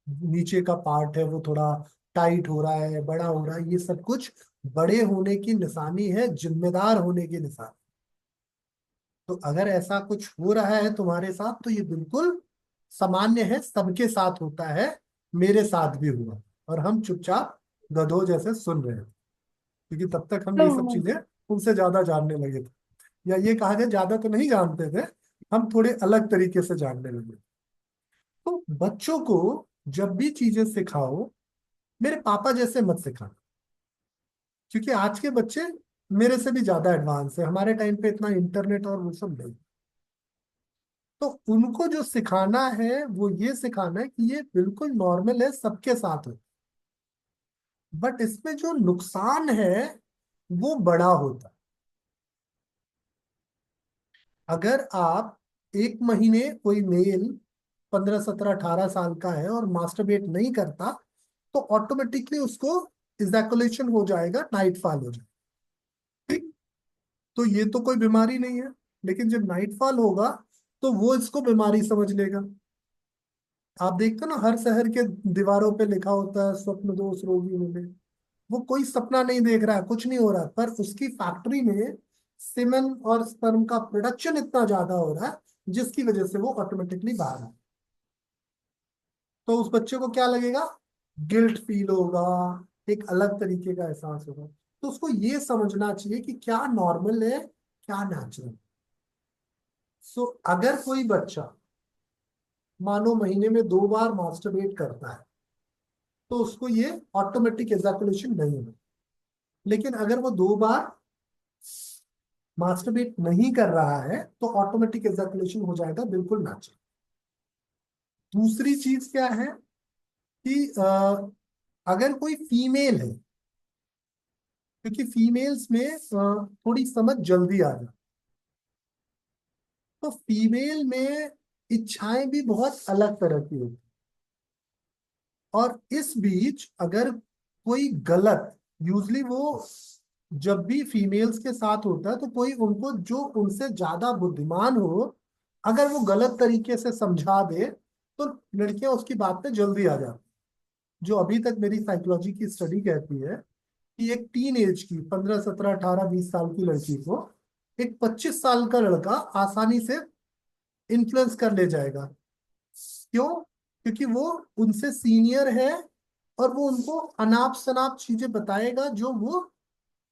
नीचे का पार्ट है वो थोड़ा टाइट हो रहा है, बड़ा हो रहा है। ये सब कुछ बड़े होने की निशानी है, जिम्मेदार होने की निशानी। तो अगर ऐसा कुछ हो रहा है तुम्हारे साथ तो ये बिल्कुल सामान्य है, सबके साथ होता है, मेरे साथ भी हुआ। और हम चुपचाप गधों जैसे सुन रहे थे, क्योंकि तब तक हम ये सब तो चीजें उनसे ज्यादा जानने लगे थे, या ये कहा जाए ज्यादा तो नहीं जानते थे, हम थोड़े अलग तरीके से जानने लगे। तो बच्चों को जब भी चीजें सिखाओ, मेरे पापा जैसे मत सिखाना, क्योंकि आज के बच्चे मेरे से भी ज्यादा एडवांस है। हमारे टाइम पे इतना इंटरनेट और वो सब नहीं। तो उनको जो सिखाना है वो ये सिखाना है कि ये बिल्कुल नॉर्मल है, सबके साथ हो, बट इसमें जो नुकसान है वो बड़ा होता है। अगर आप एक महीने कोई मेल 15 17 18 साल का है और मास्टरबेट नहीं करता, तो ऑटोमेटिकली उसको इजैकुलेशन हो जाएगा, नाइट फॉल हो जाएगा। ठीक? तो ये तो कोई बीमारी नहीं है, लेकिन जब नाइट फॉल होगा तो वो इसको बीमारी समझ लेगा। आप देखते हो ना, हर शहर के दीवारों पे लिखा होता है स्वप्न दोष रोगी मिले। वो कोई सपना नहीं देख रहा है, कुछ नहीं हो रहा है, पर उसकी फैक्ट्री में सीमेन और स्पर्म का प्रोडक्शन इतना ज्यादा हो रहा है, जिसकी वजह से वो ऑटोमेटिकली बाहर है। तो उस बच्चे को क्या लगेगा? गिल्ट फील होगा, एक अलग तरीके का एहसास होगा। तो उसको ये समझना चाहिए कि क्या नॉर्मल है, क्या नेचुरल। सो अगर कोई बच्चा मानो महीने में 2 बार मास्टरबेट करता है, तो उसको ये ऑटोमेटिक एजाकुलेशन नहीं है। लेकिन अगर वो 2 बार मास्टरबेट नहीं कर रहा है तो ऑटोमेटिक एजाकुलेशन हो जाएगा, बिल्कुल नेचुरल। दूसरी चीज क्या है कि अगर कोई फीमेल है, क्योंकि फीमेल्स में थोड़ी समझ जल्दी आ जाती, तो फीमेल में इच्छाएं भी बहुत अलग तरह की होती। और इस बीच अगर कोई गलत, यूजली वो जब भी फीमेल्स के साथ होता है तो कोई उनको जो उनसे ज्यादा बुद्धिमान हो, अगर वो गलत तरीके से समझा दे तो लड़कियां उसकी बात पे जल्दी आ जाती। जो अभी तक मेरी साइकोलॉजी की स्टडी कहती है कि एक टीन एज की 15 17 18 20 साल की लड़की को एक 25 साल का लड़का आसानी से इन्फ्लुएंस कर ले जाएगा। क्यों? क्योंकि वो उनसे सीनियर है और वो उनको अनाप शनाप चीजें बताएगा जो वो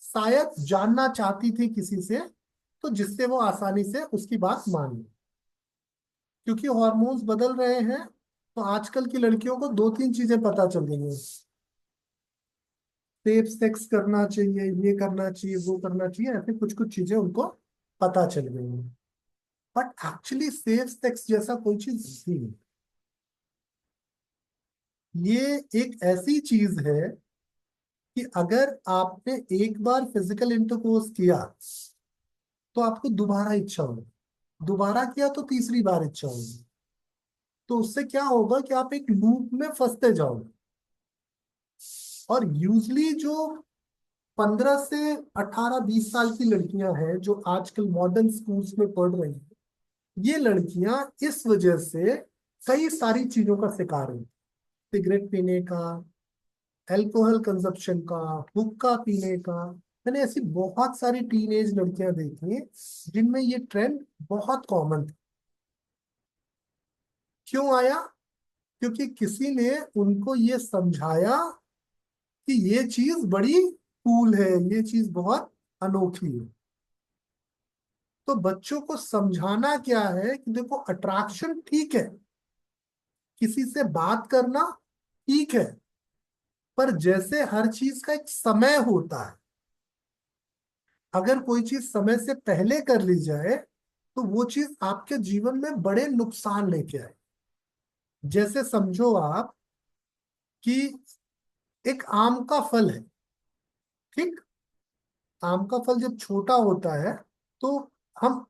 शायद जानना चाहती थी किसी से, तो जिससे वो आसानी से उसकी बात मान ली। क्योंकि हॉर्मोन्स बदल रहे हैं, तो आजकल की लड़कियों को 2 3 चीजें पता चल गई हैं। सेफ सेक्स करना चाहिए, ये करना चाहिए, वो करना चाहिए, ऐसे कुछ कुछ चीजें उनको पता चल गई हैं। बट एक्चुअली सेफ सेक्स जैसा कोई चीज नहीं। ये एक ऐसी चीज है कि अगर आपने एक बार फिजिकल इंटरकोर्स किया तो आपको दोबारा इच्छा होगी, दोबारा किया तो तीसरी बार इच्छा होगी। तो उससे क्या होगा कि आप एक लूप में फंसते जाओगे। और यूजली जो 15 से 18 20 साल की लड़कियां हैं जो आजकल मॉडर्न स्कूल्स में पढ़ रही हैं, ये लड़कियां इस वजह से कई सारी चीजों का शिकार हैं। सिगरेट पीने का, अल्कोहल कंजप्शन का, हुक्का पीने का। मैंने ऐसी बहुत सारी टीनेज लड़कियां देखी हैं जिनमें ये ट्रेंड बहुत कॉमन था। क्यों आया? क्योंकि किसी ने उनको ये समझाया कि ये चीज बड़ी कूल है, ये चीज बहुत अनोखी है। तो बच्चों को समझाना क्या है कि देखो, अट्रैक्शन ठीक है, किसी से बात करना ठीक है, पर जैसे हर चीज का एक समय होता है। अगर कोई चीज समय से पहले कर ली जाए तो वो चीज आपके जीवन में बड़े नुकसान लेके आए। जैसे समझो आप कि एक आम का फल है, ठीक। आम का फल जब छोटा होता है तो हम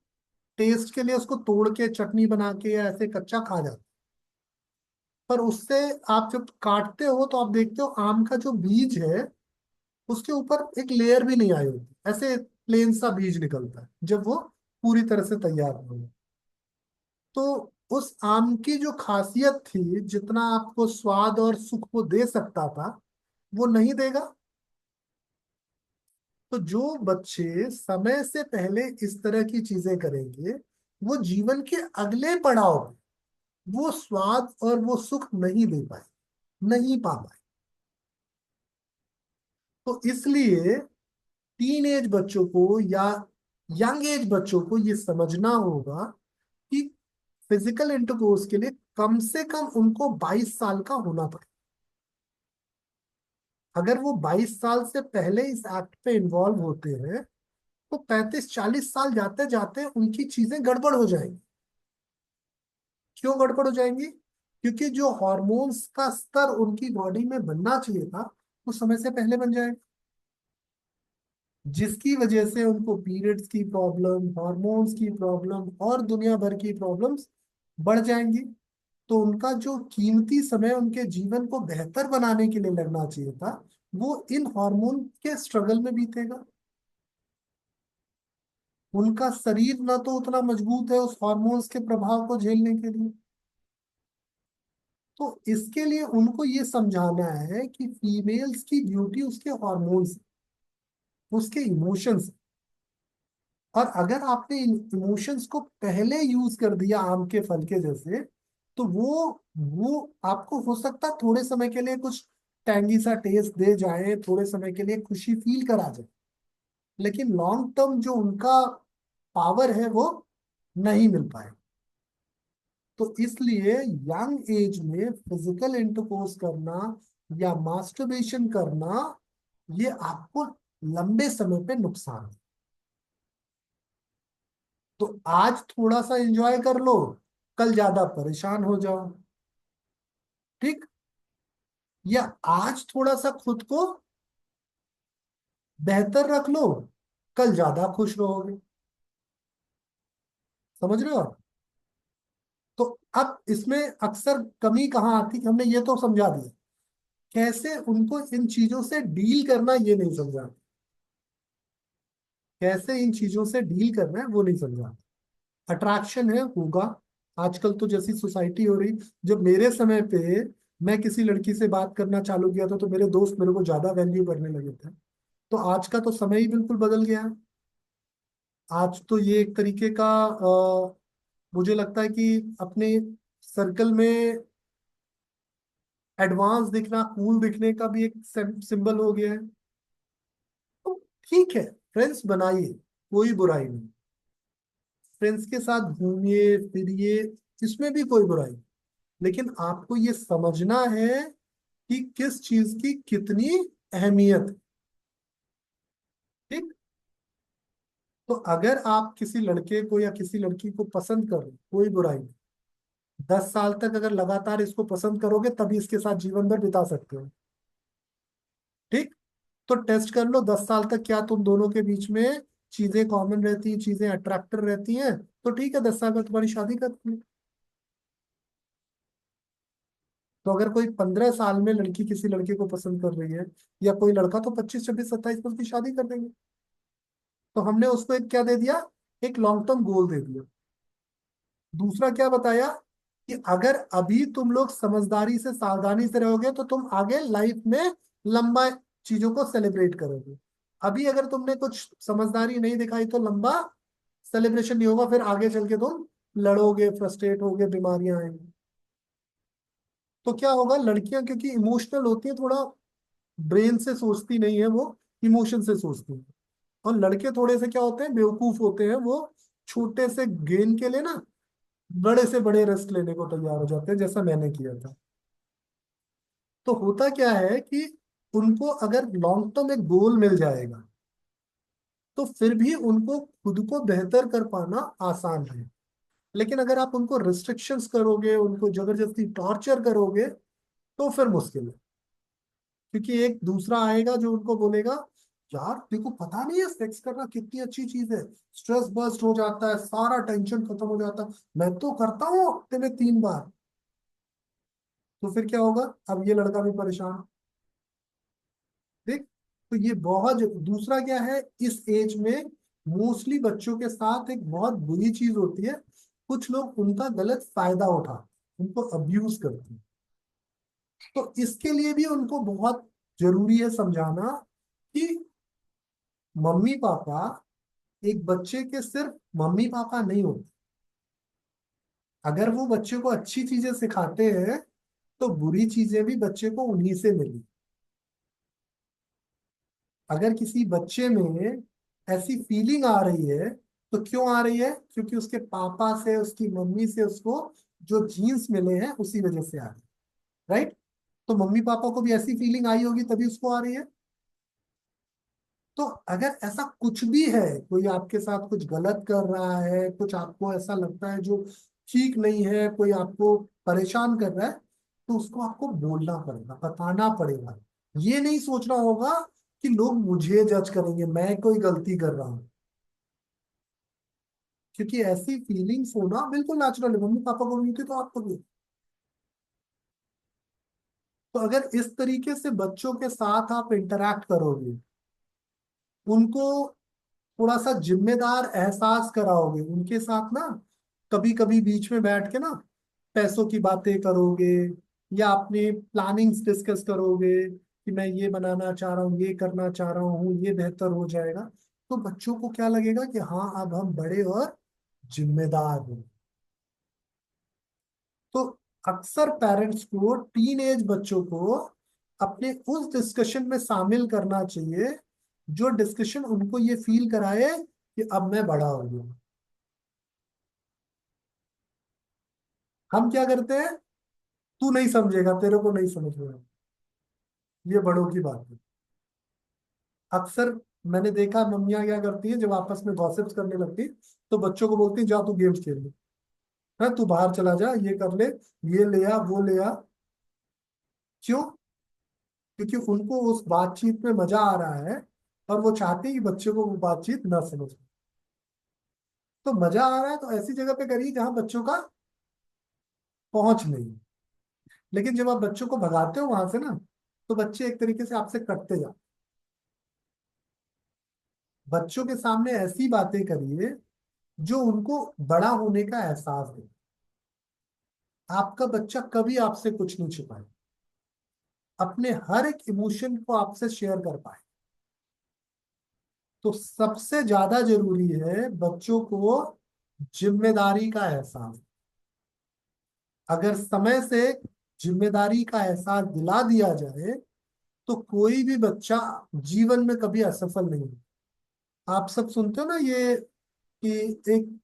टेस्ट के लिए उसको तोड़ के चटनी बना के या ऐसे कच्चा खा जाते हैं। पर उससे आप जब काटते हो तो आप देखते हो आम का जो बीज है उसके ऊपर एक लेयर भी नहीं आई होती, ऐसे प्लेन सा बीज निकलता है जब वो पूरी तरह से तैयार हो। तो उस आम की जो खासियत थी, जितना आपको स्वाद और सुख वो दे सकता था, वो नहीं देगा। तो जो बच्चे समय से पहले इस तरह की चीजें करेंगे, वो जीवन के अगले पड़ाव में वो स्वाद और वो सुख नहीं दे पाए, नहीं पा पाए। तो इसलिए टीन एज बच्चों को या यंग एज बच्चों को ये समझना होगा कि फिजिकल इंटरकोर्स के लिए कम से कम उनको 22 साल का होना पड़े। अगर वो 22 साल से पहले इस एक्ट पे इन्वॉल्व होते हैं तो 35-40 साल जाते जाते उनकी चीजें गड़बड़ हो जाएंगी। क्यों गड़बड़ हो जाएंगी? क्योंकि जो हॉर्मोन्स का स्तर उनकी बॉडी में बनना चाहिए था वो समय से पहले बन जाएगा, जिसकी वजह से उनको पीरियड्स की प्रॉब्लम, हॉर्मोन्स की प्रॉब्लम और दुनिया भर की प्रॉब्लम्स बढ़ जाएंगी। तो उनका जो कीमती समय उनके जीवन को बेहतर बनाने के लिए लगना चाहिए था वो इन हार्मोन के स्ट्रगल में बीतेगा। उनका शरीर ना तो उतना मजबूत है उस हार्मोन्स के प्रभाव को झेलने के लिए। तो इसके लिए उनको ये समझाना है कि फीमेल्स की ब्यूटी उसके हार्मोन्स, उसके इमोशंस। और अगर आपने इन इमोशंस को पहले यूज कर दिया आम के फल के जैसे, तो वो आपको हो सकता है थोड़े समय के लिए कुछ टैंगी सा टेस्ट दे जाए, थोड़े समय के लिए खुशी फील करा जाए, लेकिन लॉन्ग टर्म जो उनका पावर है वो नहीं मिल पाए। तो इसलिए यंग एज में फिजिकल इंटरकोर्स करना या मास्टरबेशन करना, ये आपको लंबे समय पे नुकसान है। तो आज थोड़ा सा एंजॉय कर लो, कल ज्यादा परेशान हो जाओ, ठीक। या आज थोड़ा सा खुद को बेहतर रख लो, कल ज्यादा खुश रहोगे। समझ रहे हो आप? तो अब इसमें अक्सर कमी कहाँ आती है, हमने ये तो समझा दिया, कैसे उनको इन चीजों से डील करना ये नहीं समझा, कैसे इन चीजों से डील करना है वो नहीं समझा। अट्रैक्शन है, होगा। आजकल तो जैसी सोसाइटी हो रही, जब मेरे समय पे मैं किसी लड़की से बात करना चालू किया था तो मेरे दोस्त मेरे को ज्यादा वैल्यू करने लगे थे। तो आज का तो समय ही बिल्कुल बदल गया है। आज तो ये एक तरीके का मुझे लगता है कि अपने सर्कल में एडवांस दिखना, कूल दिखने का भी एक सिंबल हो गया है। तो ठीक है, फ्रेंड्स बनाइए, कोई बुराई नहीं, फ्रेंड्स के साथ घूमिए फिरिए, इसमें भी कोई बुराई नहीं। लेकिन आपको ये समझना है कि किस चीज की कितनी अहमियत है, ठीक। तो अगर आप किसी लड़के को या किसी लड़की को पसंद कर रहे हो, कोई बुराई नहीं। 10 साल तक अगर लगातार इसको पसंद करोगे तभी इसके साथ जीवन भर बिता सकते हो, ठीक। तो टेस्ट कर लो 10 साल तक क्या तुम दोनों के बीच में चीजें कॉमन रहती हैं, चीजें अट्रैक्टिव रहती हैं। तो ठीक है, 10 साल में तुम्हारी शादी कर दी। तो अगर कोई 15 साल में लड़की किसी लड़के को पसंद कर रही है, या कोई लड़का, तो 25, 26, 27 में उसकी शादी कर देंगे। तो हमने उसको एक क्या दे दिया, एक लॉन्ग टर्म गोल दे दिया। दूसरा क्या बताया कि अगर अभी तुम लोग समझदारी से सावधानी से रहोगे तो तुम आगे लाइफ में लंबा चीजों को सेलिब्रेट करोगे। अभी अगर तुमने कुछ समझदारी नहीं दिखाई तो लंबा सेलिब्रेशन नहीं होगा, फिर आगे चल के तुम लड़ोगे, फ्रस्ट्रेट होगे, बीमारियां आएंगी। तो क्या होगा, लड़कियां क्योंकि इमोशनल होती है, थोड़ा ब्रेन से सोचती नहीं है, वो इमोशन से सोचती है। और लड़के थोड़े से क्या होते हैं, बेवकूफ होते हैं, वो छोटे से गेन के लिए ना बड़े से बड़े रिस्क लेने को तैयार हो जाते हैं, जैसा मैंने किया था। तो होता क्या है कि उनको अगर लॉन्ग टर्म एक गोल मिल जाएगा तो फिर भी उनको खुद को बेहतर कर पाना आसान है। लेकिन अगर आप उनको रिस्ट्रिक्शंस करोगे, उनको जबरदस्ती टॉर्चर करोगे, तो फिर मुश्किल है। क्योंकि एक दूसरा आएगा जो उनको बोलेगा यार तेरे को पता नहीं है सेक्स करना कितनी अच्छी चीज है, स्ट्रेस बर्स्ट हो जाता है, सारा टेंशन खत्म हो जाता है, मैं तो करता हूँ हफ्ते में 3 बार। तो फिर क्या होगा, अब ये लड़का भी परेशान। देख, तो ये बहुत दूसरा क्या है, इस एज में मोस्टली बच्चों के साथ एक बहुत बुरी चीज होती है, कुछ लोग उनका गलत फायदा उठाते, उनको अब्यूज करते हैं। तो इसके लिए भी उनको बहुत जरूरी है समझाना कि मम्मी पापा एक बच्चे के सिर्फ मम्मी पापा नहीं होते। अगर वो बच्चे को अच्छी चीजें सिखाते हैं तो बुरी चीजें भी बच्चे को उन्हीं से मिली। अगर किसी बच्चे में ऐसी फीलिंग आ रही है तो क्यों आ रही है, क्योंकि उसके पापा से उसकी मम्मी से उसको जो जीन्स मिले हैं उसी वजह से आ रही है, राइट। तो मम्मी पापा को भी ऐसी फीलिंग आई होगी तभी उसको आ रही है। तो अगर ऐसा कुछ भी है, कोई आपके साथ कुछ गलत कर रहा है, कुछ आपको ऐसा लगता है जो ठीक नहीं है, कोई आपको परेशान कर रहा है, तो उसको आपको बोलना पड़ेगा, बताना पड़ेगा। ये नहीं सोचना होगा कि लोग मुझे जज करेंगे, मैं कोई गलती कर रहा हूँ। क्योंकि ऐसी फीलिंग्स होना बिल्कुल नेचुरल है, मम्मी पापा को भी होती तो आपको भी। तो अगर इस तरीके से बच्चों के साथ आप इंटरैक्ट करोगे, उनको थोड़ा सा जिम्मेदार एहसास कराओगे, उनके साथ ना कभी कभी बीच में बैठ के ना पैसों की बातें करोगे, या अपने प्लानिंग्स डिस्कस करोगे कि मैं ये बनाना चाह रहा हूँ, ये करना चाह रहा हूँ, ये बेहतर हो जाएगा। तो बच्चों को क्या लगेगा कि हाँ अब हम बड़े और जिम्मेदार हैं। तो अक्सर पेरेंट्स को टीन एज बच्चों को अपने उस डिस्कशन में शामिल करना चाहिए जो डिस्कशन उनको ये फील कराए कि अब मैं बड़ा हो गया। हम क्या करते हैं, तू नहीं समझेगा, तेरे को नहीं समझ में आएगा। ये बड़ों की बात है। अक्सर मैंने देखा मम्मियां क्या करती है, जब आपस में गॉसिप्स करने लगती तो बच्चों को बोलती जा तू गेम्स खेल ले, है तू बाहर चला जा, ये कर ले, ये ले आ, वो ले आ। क्यों? क्योंकि उनको उस बातचीत में मजा आ रहा है और वो चाहते हैं कि बच्चे को वो बातचीत ना समझ। तो मजा आ रहा है तो ऐसी जगह पे करिए जहां बच्चों का पहुंच नहीं है। लेकिन जब आप बच्चों को भगाते हो वहां से ना, तो बच्चे एक तरीके से आपसे कटते जाते। बच्चों के सामने ऐसी बातें करिए जो उनको बड़ा होने का एहसास दे। आपका बच्चा कभी आपसे कुछ नहीं छिपाए, अपने हर एक इमोशन को आपसे शेयर कर पाए। तो सबसे ज्यादा जरूरी है बच्चों को जिम्मेदारी का एहसास। अगर समय से जिम्मेदारी का एहसास दिला दिया जाए तो कोई भी बच्चा जीवन में कभी असफल नहीं होगा। आप सब सुनते हो ना ये कि एक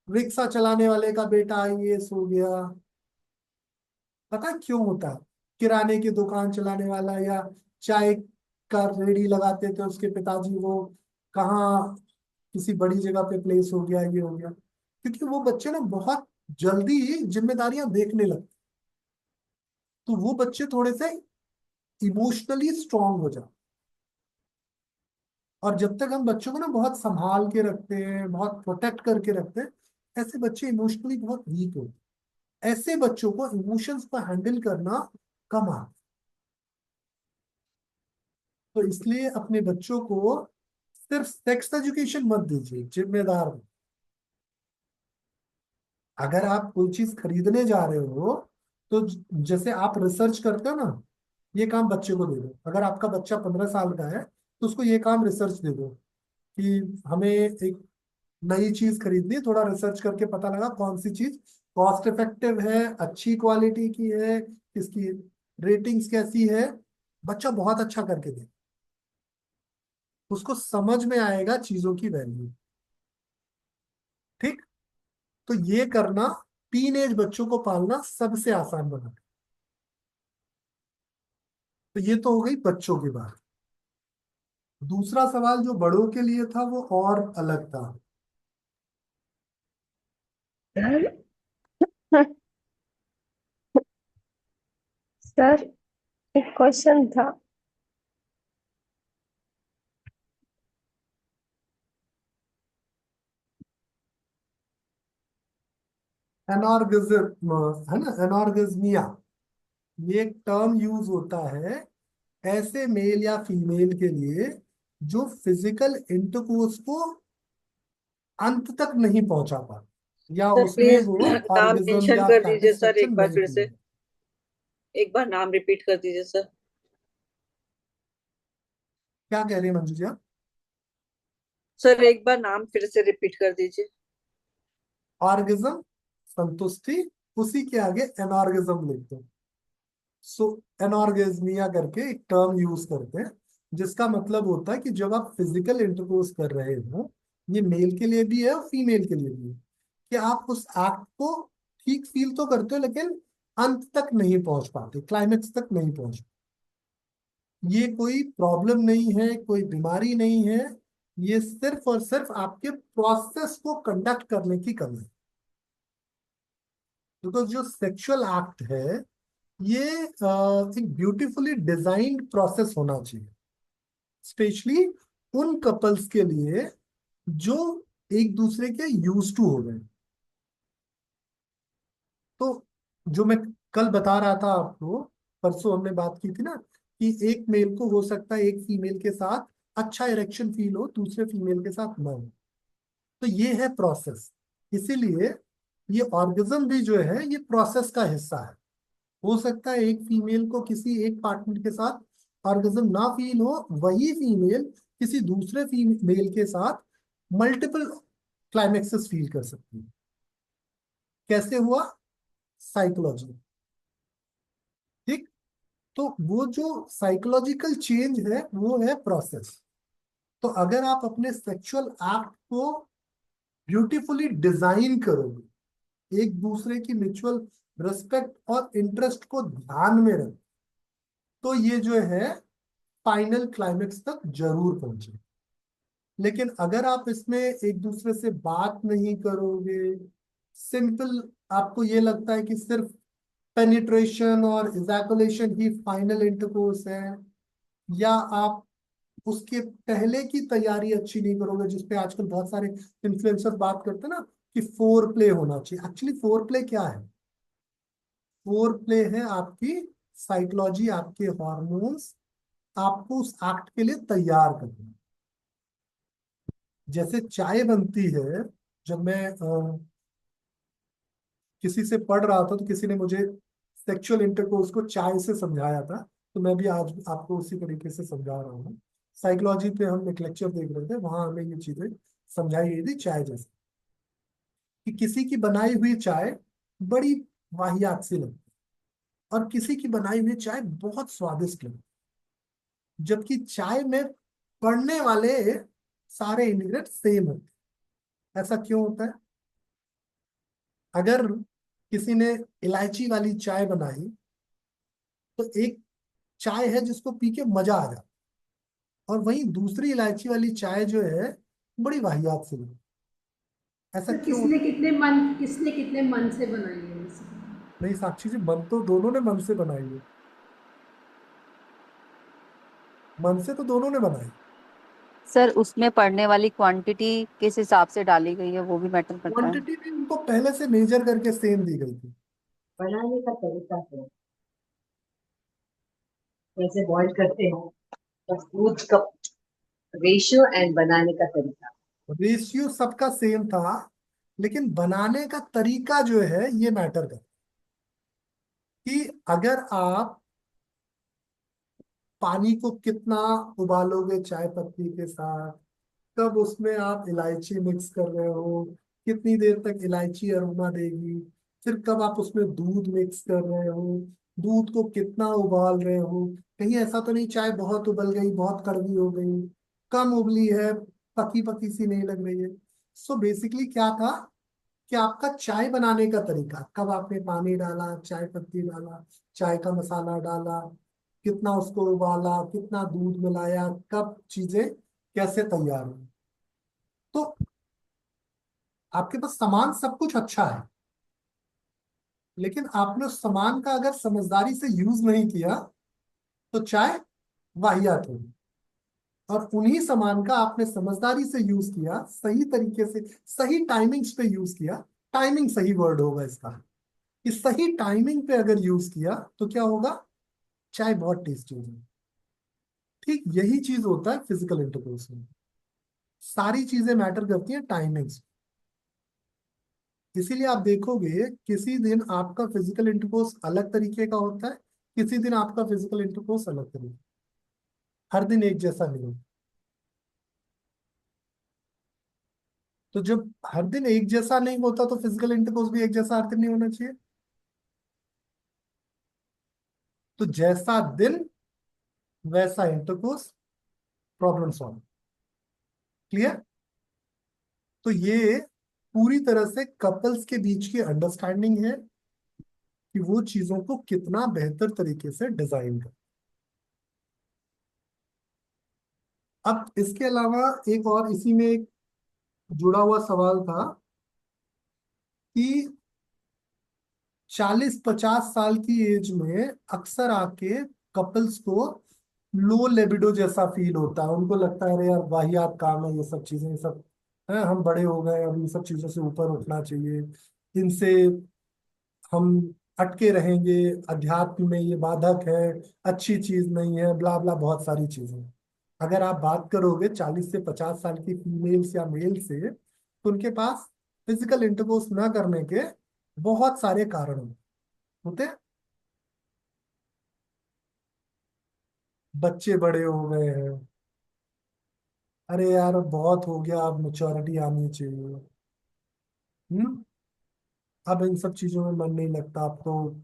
रिक्शा चलाने वाले का बेटा आईएएस हो गया। पता है क्यों होता है? किराने की दुकान चलाने वाला या चाय का रेडी लगाते थे उसके पिताजी, वो कहाँ किसी बड़ी जगह पे प्लेस हो गया, ये हो गया। क्योंकि वो बच्चे ना बहुत जल्दी जिम्मेदारियां देखने लगते। तो वो बच्चे थोड़े से इमोशनली स्ट्रांग हो जाते। और जब तक हम बच्चों को ना बहुत संभाल के रखते हैं, बहुत प्रोटेक्ट करके रखते हैं, ऐसे बच्चे इमोशनली बहुत वीक होते हैं। ऐसे बच्चों को इमोशंस को हैंडल करना कम आता है। तो इसलिए अपने बच्चों को सिर्फ सेक्स एजुकेशन मत दीजिए, जिम्मेदार बनो। अगर आप कोई चीज खरीदने जा रहे हो तो जैसे आप रिसर्च करते हो ना, ये काम बच्चे को दे दो। अगर आपका बच्चा 15 साल का है तो उसको ये काम रिसर्च दे दो कि हमें एक नई चीज खरीदनी है, थोड़ा रिसर्च करके पता लगा कौन सी चीज कॉस्ट इफेक्टिव है, अच्छी क्वालिटी की है, इसकी रेटिंग्स कैसी है। बच्चा बहुत अच्छा करके दे, उसको समझ में आएगा चीजों की वैल्यू। ठीक। तो ये करना टीन एज बच्चों को पालना सबसे आसान बना। तो ये तो हो गई बच्चों की बात। दूसरा सवाल जो बड़ों के लिए था वो और अलग था। सर सर एक क्वेश्चन था। एनॉर्गेज्म है ना, एनॉर्गेज्मिया, ये एक टर्म यूज होता है ऐसे मेल या फीमेल के लिए जो फिजिकल इंटरकोर्स को अंत तक नहीं पहुंचा पाते, या सर उसमें प्लीज वो नाम ऑर्गेज्म मेंशन या कर दीजिए सर, सैटिस्फेक्शन एक बार नहीं फिर फील से, होती। एक बार नाम रिपीट कर दीजिए सर। क्या कह रही है मंजू जी आप? सर एक बार नाम फिर से रिपीट कर दीजिए। ऑर्गेज्म संतुष्टि, उसी के आगे एनॉर्गेज्म लिखते हैं। सो एनॉर्गेज्मिया करके एक टर्म यूज करते हैं, जिसका मतलब होता है कि जब आप फिजिकल इंटरकोर्स कर रहे हो, ये मेल के लिए भी है और फीमेल के लिए भी है, कि आप उस एक्ट को ठीक फील तो करते हो लेकिन अंत तक नहीं पहुंच पाते, क्लाइमेक्स तक नहीं पहुंच पाते। ये कोई प्रॉब्लम नहीं है, कोई बीमारी नहीं है, ये सिर्फ और सिर्फ आपके प्रोसेस को कंडक्ट करने की कमी है। बिकॉज जो सेक्सुअल एक्ट है ये एक ब्यूटीफुली डिजाइंड प्रोसेस होना चाहिए, स्पेशली उन कपल्स के लिए जो एक दूसरे के यूज टू हो गए। तो जो मैं कल बता रहा था आपको, परसों हमने बात की थी ना, कि एक मेल को हो सकता है एक फीमेल के साथ अच्छा इरेक्शन फील हो, दूसरे फीमेल के साथ ना हो। तो ये है प्रोसेस। इसीलिए ये ऑर्गेज्म भी जो है ये प्रोसेस का हिस्सा है। हो सकता है एक फीमेल को किसी एक पार्टनर के साथ ऑर्गेज्म ना फील हो, वही फीमेल किसी दूसरे फीमेल के साथ मल्टीपल क्लाइमेक्सेस फील कर सकती है। कैसे हुआ? साइकोलॉजी। ठीक। तो वो जो साइकोलॉजिकल चेंज है वो है प्रोसेस। तो अगर आप अपने सेक्सुअल एक्ट को ब्यूटीफुली डिजाइन करोगे, एक दूसरे की म्यूचुअल रिस्पेक्ट और इंटरेस्ट को ध्यान में रख, तो ये जो है फाइनल क्लाइमेक्स तक जरूर पहुंचे। लेकिन अगर आप इसमें एक दूसरे से बात नहीं करोगे, सिंपल आपको ये लगता है कि सिर्फ पेनिट्रेशन और इजैकुलेशन ही फाइनल इंटरकोर्स है, या आप उसके पहले की तैयारी अच्छी नहीं करोगे, जिसपे आजकल बहुत सारे इन्फ्लुएंसर बात करते हैं ना कि फोर प्ले होना चाहिए। एक्चुअली फोर प्ले क्या है? फोर प्ले है आपकी साइकोलॉजी, आपके हार्मोन्स आपको उस एक्ट के लिए तैयार करना। जैसे चाय बनती है, जब मैं किसी से पढ़ रहा था तो किसी ने मुझे सेक्सुअल इंटरकोर्स को चाय से समझाया था, तो मैं भी आज आपको उसी तरीके से समझा रहा हूँ। साइकोलॉजी पे हम एक लेक्चर देख रहे थे, वहां हमें ये चीजें समझाई गई थी चाय जैसे, कि किसी की बनाई हुई चाय बड़ी वाहियात सी लगती है और किसी की बनाई हुई चाय बहुत स्वादिष्ट लगती है, जबकि चाय में पड़ने वाले सारे इंग्रेडिएंट सेम होते हैं। ऐसा क्यों होता है? अगर किसी ने इलायची वाली चाय बनाई, तो एक चाय है जिसको पी के मजा आ जाता है, और वहीं दूसरी इलायची वाली चाय जो है बड़ी वाहियात सी लगती है। ऐसा तो क्यों होता किसने कितने मन से बनाई है वैसे? है? नहीं साक्षी जी, मन तो दोनों ने मन से बनाई है। मन से तो दोनों ने बनाई। सर उसमें पढ़ने वाली क्वांटिटी किस हिसाब से डाली गई है वो भी मैटर करता है। क्वांटिटी भी उनको पहले से मेजर करके सेम दी गई थी। बनाने का तरीका है, कैसे बॉईल करते हो, बस दूध का रेशियो एंड बनाने का तरीका। रेशियो सबका सेम था, लेकिन बनाने का तरीका जो है ये मैटर करता है। कि अगर आप पानी को कितना उबालोगे चाय पत्ती के साथ, कब उसमें आप इलायची मिक्स कर रहे हो, कितनी देर तक इलायची अरोमा देगी, फिर कब आप उसमें दूध मिक्स कर रहे हो, दूध को कितना उबाल रहे हो, कहीं ऐसा तो नहीं चाय बहुत उबल गई, बहुत कड़वी हो गई, कम उबली है, पकी पकी सी नहीं लग रही है। सो बेसिकली क्या था कि आपका चाय बनाने का तरीका, कब आपने पानी डाला, चाय पत्ती डाला, चाय का मसाला डाला, कितना उसको उबाला, कितना दूध मिलाया, कब चीजें कैसे तैयार हुई। तो आपके पास सामान सब कुछ अच्छा है, लेकिन आपने उस सामान का अगर समझदारी से यूज नहीं किया तो चाय वाहियात होगी। और उन्हीं सामान का आपने समझदारी से यूज किया, सही तरीके से सही टाइमिंग्स पे यूज किया, टाइमिंग सही वर्ड होगा इसका। इस सही टाइमिंग पे अगर यूज किया तो क्या होगा, चाय बहुत टेस्टी होगी। ठीक यही चीज होता है फिजिकल इंटरकोर्स में, सारी चीजें मैटर करती हैं टाइमिंग्स। इसीलिए आप देखोगे किसी दिन आपका फिजिकल इंटरकोर्स अलग तरीके का होता है, किसी दिन आपका फिजिकल इंटरकोर्स अलग तरीके, हर दिन एक जैसा नहीं होता। तो जब हर दिन एक जैसा नहीं होता तो फिजिकल इंटरकोर्स भी एक जैसा हर दिन नहीं होना चाहिए। तो जैसा दिन वैसा इंटरकोर्स, प्रॉब्लम सॉल्व। क्लियर? तो ये पूरी तरह से कपल्स के बीच की अंडरस्टैंडिंग है कि वो चीजों को कितना बेहतर तरीके से डिजाइन कर। अब इसके अलावा एक और इसी में एक जुड़ा हुआ सवाल था कि 40-50 साल की एज में अक्सर आके कपल्स को लो लेबिडो जैसा फील होता है। उनको लगता है अरे यार वाहियात काम है ये सब चीजें, ये सब है, हम बड़े हो गए अब इन सब चीजों से ऊपर उठना चाहिए, इनसे हम अटके रहेंगे, अध्यात्म में ये बाधक है, अच्छी चीज नहीं है, ब्ला ब्ला बहुत सारी चीजें। अगर आप बात करोगे 40 से 50 साल की फीमेल्स या मेल से, तो उनके पास फिजिकल इंटरकोर्स ना करने के बहुत सारे कारण होते हैं। बच्चे बड़े हो गए हैं, अरे यार बहुत हो गया, अब मेच्योरिटी आनी चाहिए, हम्म, अब इन सब चीजों में मन नहीं लगता, अब तो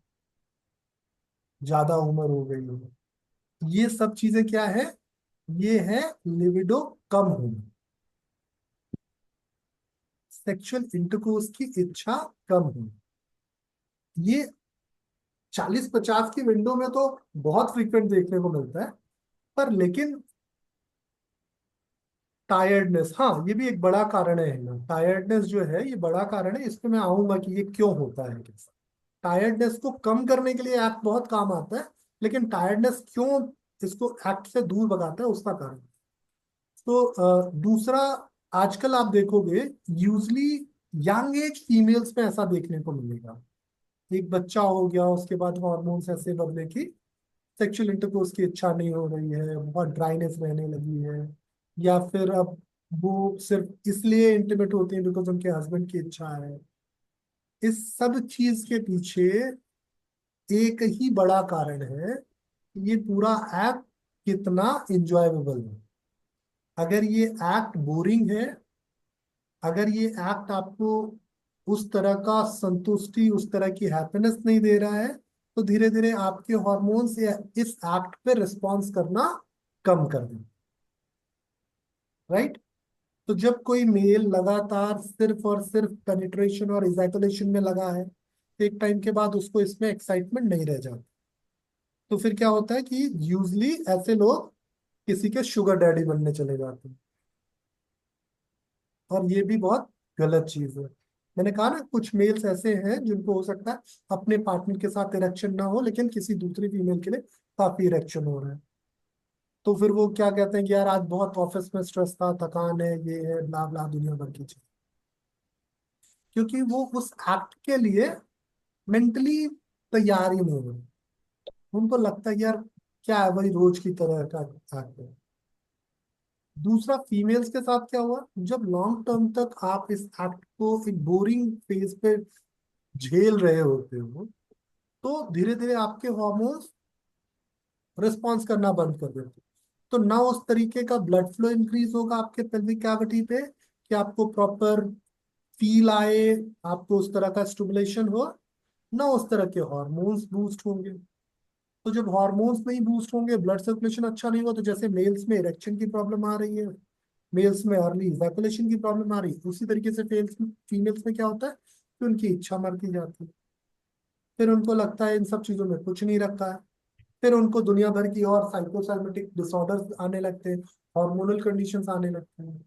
ज्यादा उम्र हो गई है। ये सब चीजें क्या है, ये है लिबिडो कम होना, सेक्सुअल इंटरकोर्स की इच्छा कम होना। ये 40-50 की विंडो में तो बहुत फ्रीक्वेंट देखने को मिलता है, पर लेकिन टायर्डनेस, हाँ ये भी एक बड़ा कारण है ना, टायर्डनेस जो है ये बड़ा कारण है। इस पे मैं आऊंगा कि ये क्यों होता है कैसा। टायर्डनेस को कम करने के लिए एक्ट बहुत काम आता है, लेकिन टायर्डनेस क्यों इसको एक्ट से दूर भगाता है उसका कारण। तो दूसरा, आजकल आप देखोगे यूजली यंग एज फीमेल्स में ऐसा देखने को मिलेगा, एक बच्चा हो गया उसके बाद हार्मोन्स ऐसे बदले कि सेक्सुअल इंटरकोर्स की इच्छा नहीं हो रही है, बहुत ड्राइनेस रहने लगी है, या फिर अब वो सिर्फ इसलिए इंटीमेट होती है बिकॉज उनके हस्बैंड की इच्छा है। इस सब चीज के पीछे एक ही बड़ा कारण है, ये पूरा एक्ट कितना इंजॉयबल है। अगर ये एक्ट बोरिंग है, अगर ये एक्ट आपको उस तरह का संतुष्टि, उस तरह की हैप्पीनेस नहीं दे रहा है, तो धीरे धीरे आपके हॉर्मोन्स या इस एक्ट पे रिस्पॉन्स करना कम कर दें। राइट? तो जब कोई मेल लगातार सिर्फ और सिर्फ पेनिट्रेशन और इजैकुलेशन में लगा है, तो एक टाइम के बाद उसको इसमें एक्साइटमेंट नहीं रह जाती। तो फिर क्या होता है कि यूजली ऐसे लोग किसी के शुगर डैडी बनने चले जाते हैं, और ये भी बहुत गलत चीज है। मैंने कहा ना कुछ मेल्स ऐसे हैं जिनको हो सकता है अपने पार्टनर के साथ इरेक्शन ना हो, लेकिन किसी दूसरी फीमेल के लिए काफी इरेक्शन हो रहा है। तो फिर वो क्या कहते हैं कि यार आज बहुत ऑफिस में स्ट्रेस था, थकान है, ये है, ब्ला ब्ला दुनिया भर की चीज, क्योंकि वो उस एक्ट के लिए मेंटली तैयार ही नहीं है। उनको लगता है कि यार क्या है, वही रोज की तरह का एक्ट है। दूसरा, फीमेल्स के साथ क्या हुआ, जब लॉन्ग टर्म तक आप इस एक्ट को एक बोरिंग फेज पे झेल रहे होते हो, तो धीरे धीरे आपके हॉर्मोन्स रिस्पॉन्स करना बंद कर देते हैं। तो ना उस तरीके का ब्लड फ्लो इंक्रीज होगा आपके पेल्विक कैविटी पे कि आपको प्रॉपर फील आए, आपको उस तरह का स्टिमुलेशन हो, ना उस तरह के हॉर्मोन्स बूस्ट होंगे। तो जब हॉर्मोन्स नहीं बूस्ट होंगे, ब्लड सर्कुलेशन अच्छा नहीं होगा, तो जैसे मेल्स में इरेक्शन की प्रॉब्लम आ रही है, मेल्स में अर्ली इजैकुलेशन की प्रॉब्लम आ रही है, उसी तरीके से फीमेल्स में क्या होता है कि उनकी इच्छा मरती जाती है। फिर उनको लगता है इन सब चीजों में कुछ नहीं रखा है, फिर उनको दुनिया भर की और साइकोसोमेटिक डिसऑर्डर्स आने लगते हैं, हार्मोनल कंडीशंस आने लगते हैं।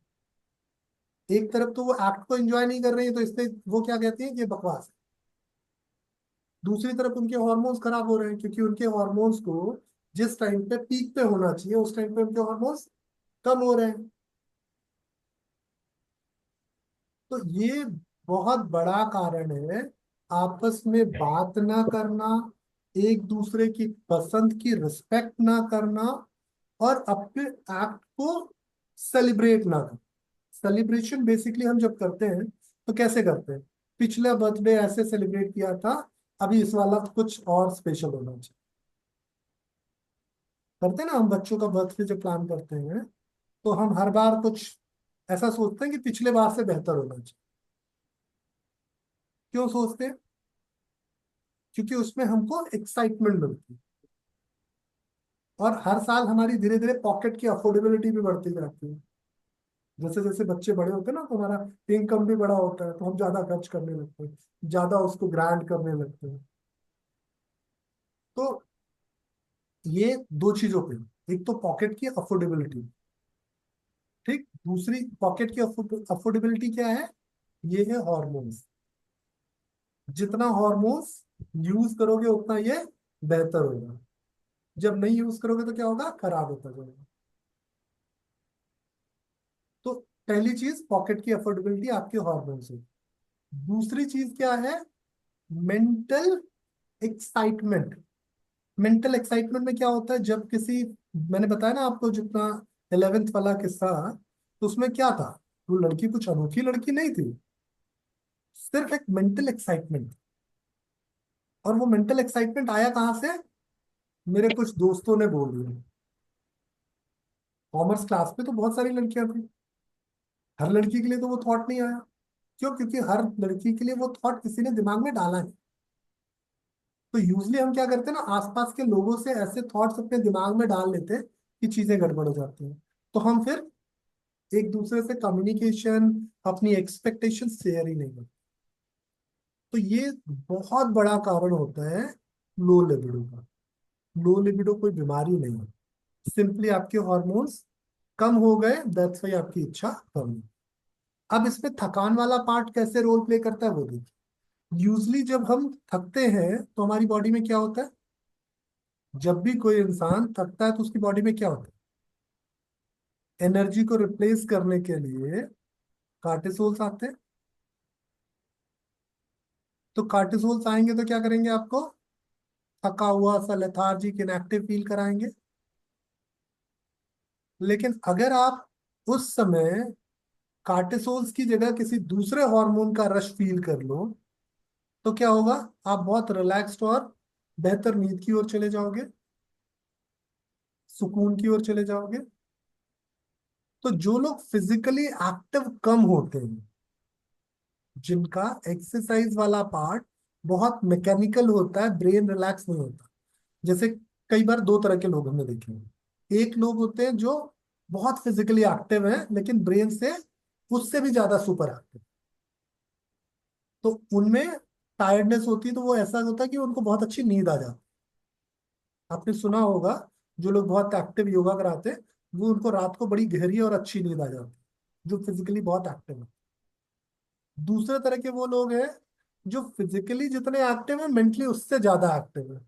एक तरफ तो वो एक्ट को एंजॉय नहीं कर रही है, तो इसलिए वो क्या कहती है कि ये बकवास है। दूसरी तरफ उनके हार्मोन्स खराब हो रहे हैं, क्योंकि उनके हार्मोन्स को जिस टाइम पे पीक पे होना चाहिए उस टाइम पे उनके हार्मोन्स कम हो रहे हैं। तो ये बहुत बड़ा कारण है आपस में बात ना करना, एक दूसरे की पसंद की रिस्पेक्ट ना करना, और अपने एक्ट को सेलिब्रेट ना करना। सेलिब्रेशन बेसिकली हम जब करते हैं तो कैसे करते हैं? पिछला बर्थडे ऐसे सेलिब्रेट किया था, अभी इस वाला कुछ और स्पेशल होना चाहिए। करते हैं ना हम बच्चों का बर्थडे जब प्लान करते हैं, तो हम हर बार कुछ ऐसा सोचते हैं कि पिछले बार से बेहतर होना चाहिए। क्यों सोचते हैं? क्योंकि उसमें हमको एक्साइटमेंट मिलती है, और हर साल हमारी धीरे धीरे पॉकेट की अफोर्डेबिलिटी भी बढ़ती जाती है। जैसे जैसे बच्चे बड़े होते हैं ना, तो हमारा इनकम भी बड़ा होता है, तो हम ज्यादा खर्च करने लगते हैं, ज्यादा उसको ग्रांड करने लगते हैं। तो ये दो चीजों पे, एक तो पॉकेट की अफोर्डेबिलिटी, ठीक, दूसरी पॉकेट की अफोर्डेबिलिटी क्या है? ये है हॉर्मोन्स। जितना हॉर्मोन्स यूज करोगे उतना ये बेहतर होगा, जब नहीं यूज करोगे तो क्या होगा? खराब होता जाएगा। तो पहली चीज पॉकेट की अफोर्डेबिलिटी आपके हॉर्मोन से। दूसरी चीज क्या है? Mental excitement. मेंटल एक्साइटमेंट में क्या होता है? जब किसी, मैंने बताया ना आपको जितना 11th वाला किस्सा, तो उसमें क्या था? वो लड़की कुछ अनोखी लड़की नहीं थी, सिर्फ एक मेंटल एक्साइटमेंट। और वो मेंटल एक्साइटमेंट आया कहाँ से? मेरे कुछ दोस्तों ने बोल दिया। कॉमर्स क्लास में तो बहुत सारी लड़कियां थी, हर लड़की के लिए तो वो थॉट नहीं आया। क्यों? क्योंकि हर लड़की के लिए वो थॉट किसी ने दिमाग में डाला है। तो यूजली हम क्या करते हैं ना, आसपास के लोगों से ऐसे थॉट्स अपने दिमाग में डाल लेते हैं कि चीजें गड़बड़ हो जाती हैं। तो हम फिर एक दूसरे से कम्युनिकेशन, अपनी एक्सपेक्टेशन शेयर ही नहीं करते। तो ये बहुत बड़ा कारण होता है लो लिबिडो का। लो लिबिडो कोई बीमारी नहीं है, सिंपली आपके हॉर्मोन्स कम हो गए, दैट्स व्हाई आपकी इच्छा कम है। अब इसमें थकान वाला पार्ट कैसे रोल प्ले करता है वो देखिए। यूजली जब हम थकते हैं तो हमारी बॉडी में क्या होता है? जब भी कोई इंसान थकता है तो उसकी बॉडी में क्या होता है? एनर्जी को रिप्लेस करने के लिए कार्टिसोल्स आते हैं। तो कार्टिसोल्स आएंगे तो क्या करेंगे? आपको थका हुआ सा, लेथार्जिक, इनएक्टिव फील कराएंगे। लेकिन अगर आप उस समय कार्टिसोल्स की जगह किसी दूसरे हार्मोन का रश फील कर लो, तो क्या होगा? आप बहुत रिलैक्स्ड और बेहतर नींद की ओर चले जाओगे, सुकून की ओर चले जाओगे। तो जो लोग फिजिकली एक्टिव कम होते हैं, जिनका एक्सरसाइज वाला पार्ट बहुत मैकेनिकल होता है, ब्रेन रिलैक्स नहीं होता। जैसे कई बार दो तरह के लोग हमने देखे हैं। एक लोग होते हैं जो बहुत फिजिकली एक्टिव हैं लेकिन ब्रेन से उससे भी ज्यादा सुपर एक्टिव। तो उनमें टायर्डनेस होती है, तो वो ऐसा होता है कि उनको बहुत अच्छी नींद आ जाती है। आपने सुना होगा, जो लोग बहुत एक्टिव योगा कराते हैं, वो उनको रात को बड़ी गहरी और अच्छी नींद आ जाती है, जो फिजिकली बहुत एक्टिव है। दूसरे तरह के वो लोग हैं जो फिजिकली जितने एक्टिव है, मेंटली उससे ज्यादा एक्टिव है।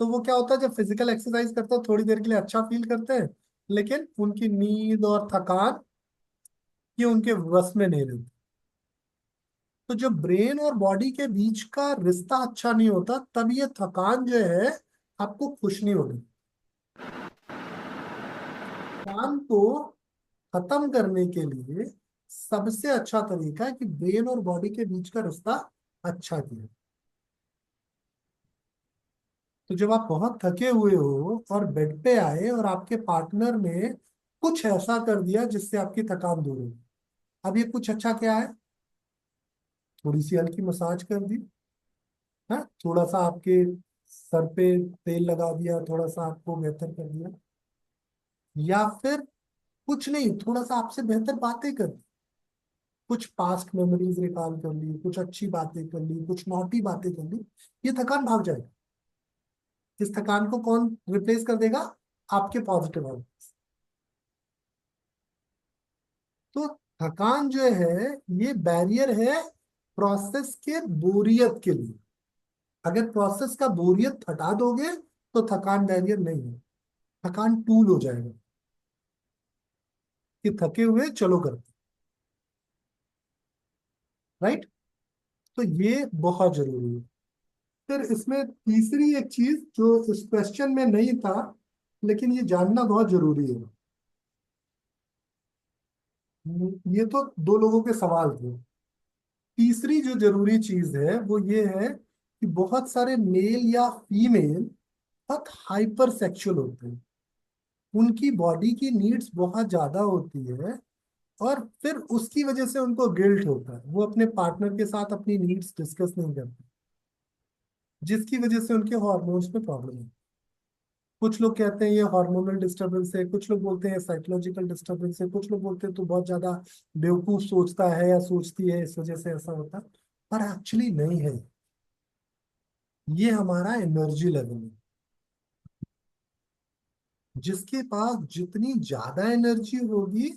तो वो क्या होता है, जब फिजिकल एक्सरसाइज करते हैं थोड़ी देर के लिए अच्छा फील करते हैं, लेकिन उनकी नींद और थकान ये उनके वश में नहीं रहती। तो जब ब्रेन और बॉडी के बीच का रिश्ता अच्छा नहीं होता, तब ये थकान जो है आपको खुश नहीं होगी। थकान को खत्म करने के लिए सबसे अच्छा तरीका है कि ब्रेन और बॉडी के बीच का रिश्ता अच्छा किया। तो जब आप बहुत थके हुए हो और बेड पे आए और आपके पार्टनर ने कुछ ऐसा कर दिया जिससे आपकी थकान दूर हो, अब ये कुछ अच्छा क्या है? थोड़ी सी हल्की मसाज कर दी, है, थोड़ा सा आपके सर पे तेल लगा दिया, थोड़ा सा आपको बेहतर कर दिया, या फिर कुछ नहीं, थोड़ा सा आपसे बेहतर बातें कर दी, कुछ पास्ट मेमोरीज रिकॉल कर ली, कुछ अच्छी बातें कर ली, कुछ नॉटी बातें कर ली, ये थकान भाग जाएगी। इस थकान को कौन रिप्लेस कर देगा? आपके पॉजिटिव हार्मोन्स। तो थकान जो है ये बैरियर है प्रोसेस के बोरियत के लिए। अगर प्रोसेस का बोरियत हटा दोगे तो थकान बैरियर नहीं है, थकान टूल हो जाएगा कि थके हुए चलो करते। राइट। तो ये बहुत जरूरी है। फिर इसमें तीसरी एक चीज जो इस क्वेश्चन में नहीं था लेकिन ये जानना बहुत जरूरी है, ये तो दो लोगों के सवाल थे। तीसरी जो जरूरी चीज है वो ये है कि बहुत सारे मेल या फीमेल बहुत हाइपर सेक्सुअल होते हैं, उनकी बॉडी की नीड्स बहुत ज्यादा होती है और फिर उसकी वजह से उनको गिल्ट होता है, वो अपने पार्टनर के साथ अपनी नीड्स डिस्कस नहीं करते, जिसकी वजह से उनके हार्मोन्स में प्रॉब्लम है। कुछ लोग कहते हैं ये हार्मोनल डिस्टरबेंस है, कुछ लोग बोलते हैं साइकोलॉजिकल डिस्टरबेंस है, कुछ लोग बोलते हैं तो बहुत ज्यादा बेवकूफ सोचता है या सोचती है इस वजह से ऐसा होता है, पर एक्चुअली नहीं है। ये हमारा एनर्जी लेवल है। जिसके पास जितनी ज्यादा एनर्जी होगी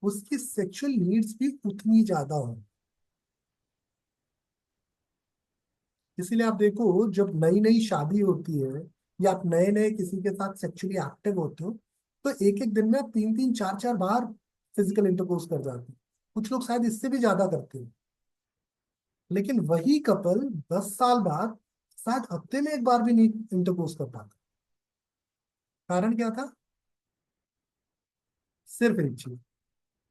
उसकी सेक्सुअल नीड्स भी उतनी ज्यादा होंगी। इसीलिए आप देखो जब नई नई शादी होती है या आप नए नए किसी के साथ सेक्सुअली एक्टिव होते हो तो एक एक दिन में आप 3 3 4 4 बार फिजिकल इंटरकोर्स कर जाते हैं। कुछ लोग शायद इससे भी ज्यादा करते हैं। लेकिन वही कपल 10 साल बाद शायद हफ्ते में एक बार भी नहीं इंटरकोर्स कर पाता। कारण क्या था? सिर्फ एक चीज,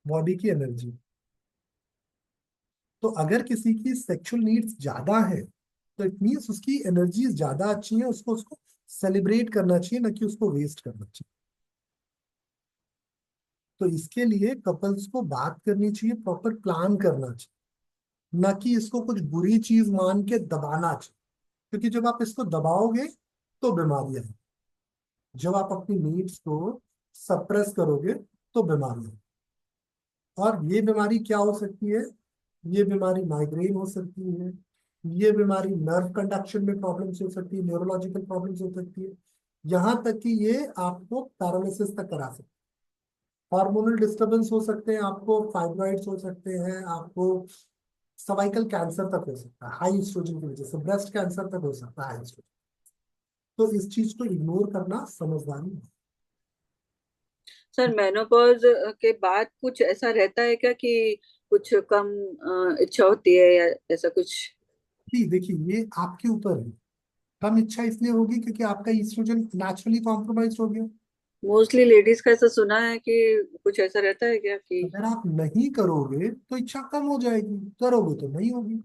बॉडी की एनर्जी। तो अगर किसी की सेक्सुअल नीड्स ज्यादा है तो इट मीन्स उसकी एनर्जी ज्यादा अच्छी है, उसको उसको सेलिब्रेट करना चाहिए, ना कि उसको वेस्ट करना चाहिए। तो इसके लिए कपल्स को बात करनी चाहिए, प्रॉपर प्लान करना चाहिए, ना कि इसको कुछ बुरी चीज मान के दबाना चाहिए। क्योंकि जब आप इसको दबाओगे तो बीमारियां हैं, जब आप अपनी नीड्स को सप्रेस करोगे तो बीमारियां हैं। और ये बीमारी क्या हो सकती है? ये बीमारी माइग्रेन हो सकती है, ये बीमारी नर्व कंडक्शन में प्रॉब्लम्स हो सकती है, न्यूरोलॉजिकल प्रॉब्लम्स हो सकती है, यहाँ तक कि ये आपको पैरालिसिस तक करा सकती है। हार्मोनल डिस्टरबेंस हो सकते हैं, आपको फाइब्रॉइड्स हो सकते हैं, आपको सर्वाइकल कैंसर तक हो सकता है हाई एस्ट्रोजन की वजह से, ब्रेस्ट कैंसर तक हो सकता है हाई एस्ट्रोजन। तो इस चीज को इग्नोर करना समझदारी है। सर मेनोपॉज के बाद कुछ ऐसा रहता है क्या कि कुछ कम इच्छा होती है या ऐसा कुछ? जी देखिए, ये आपके ऊपर है। कम इच्छा इसलिए होगी क्योंकि आपका ईस्ट्रोजन नेचुरली कॉम्प्रोमाइज हो गया। मोस्टली लेडीज का ऐसा सुना है कि कुछ ऐसा रहता है क्या कि अगर आप नहीं करोगे तो इच्छा कम हो जाएगी, करोगे तो नहीं होगी।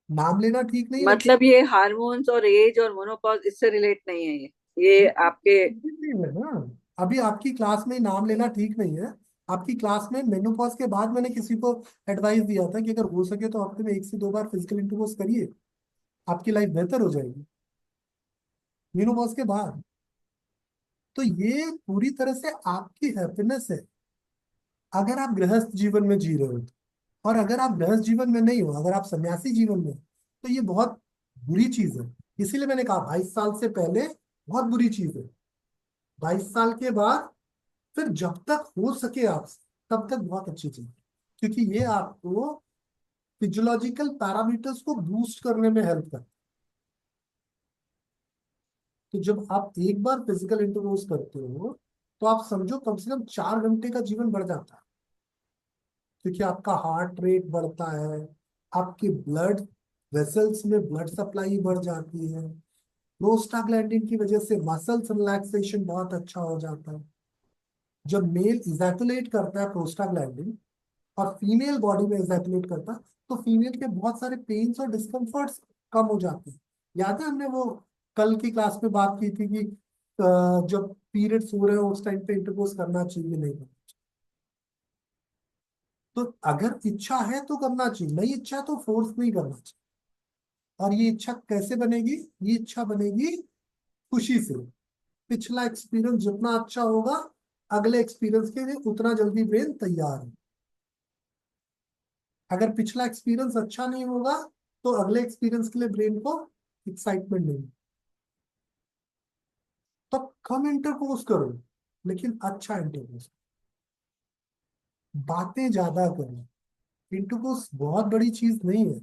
नाम लेना ठीक नहीं लेकिन मतलब ये हार्मोन्स और एज और मेनोपॉज इससे रिलेट नहीं है ये आपके? नहीं है ना। अभी आपकी क्लास में नाम लेना ठीक नहीं है। आपकी क्लास में मेनोपॉज के बाद मैंने किसी को एडवाइस दिया था कि अगर हो सके तो हफ्ते में 1 से 2 बार फिजिकल इंटरकोर्स करिए, आपकी लाइफ बेहतर हो जाएगी मेनोपॉज के बाद। तो ये पूरी तरह से आपकी हैप्पीनेस है अगर आप गृहस्थ जीवन में जी रहे हो तो। और अगर आप गृहस्थ जीवन में नहीं हो, अगर आप सन्यासी जीवन में हो, तो ये बहुत बुरी चीज है। इसीलिए मैंने कहा 22 साल से पहले बहुत बुरी चीज है, 22 साल के बाद फिर जब तक हो सके आपसे तब तक बहुत अच्छी चीज है। क्योंकि ये आपको फिजियोलॉजिकल पैरामीटर्स को बूस्ट करने में हेल्प करता है। तो जब आप एक बार फिजिकल इंटरकोर्स करते हो तो आप समझो कम से कम 4 घंटे का जीवन बढ़ जाता है। क्योंकि आपका हार्ट रेट बढ़ता है, आपके ब्लड वेसल्स में ब्लड सप्लाई बढ़ जाती है, प्रोस्टाग्लैंडिन की वजह से मसल्स रिलैक्सेशन बहुत अच्छा हो जाता है। जब मेल इजैकुलेट करता है प्रोस्टाग्लैंडिन और फीमेल बॉडी में इजैकुलेट करता है तो फीमेल के बहुत सारे पेन्स और डिस्कम्फर्ट्स कम हो जाते हैं। याद है हमने वो कल की क्लास में बात की थी कि जब पीरियड्स हो रहे हो उस टाइम पे इंटरकोर्स करना चाहिए नहीं करना चाहिए। तो अगर इच्छा है तो करना चाहिए, नहीं इच्छा तो फोर्स नहीं करना चाहिए। और ये इच्छा कैसे बनेगी? ये इच्छा बनेगी खुशी से। पिछला एक्सपीरियंस जितना अच्छा होगा अगले एक्सपीरियंस के लिए उतना जल्दी ब्रेन तैयार है। अगर पिछला एक्सपीरियंस अच्छा नहीं होगा तो अगले एक्सपीरियंस के लिए ब्रेन को एक्साइटमेंट नहीं। तो कम इंटरकोर्स करो लेकिन अच्छा इंटरकोर्स, बातें ज्यादा करो। इंटरकोर्स बहुत बड़ी चीज नहीं है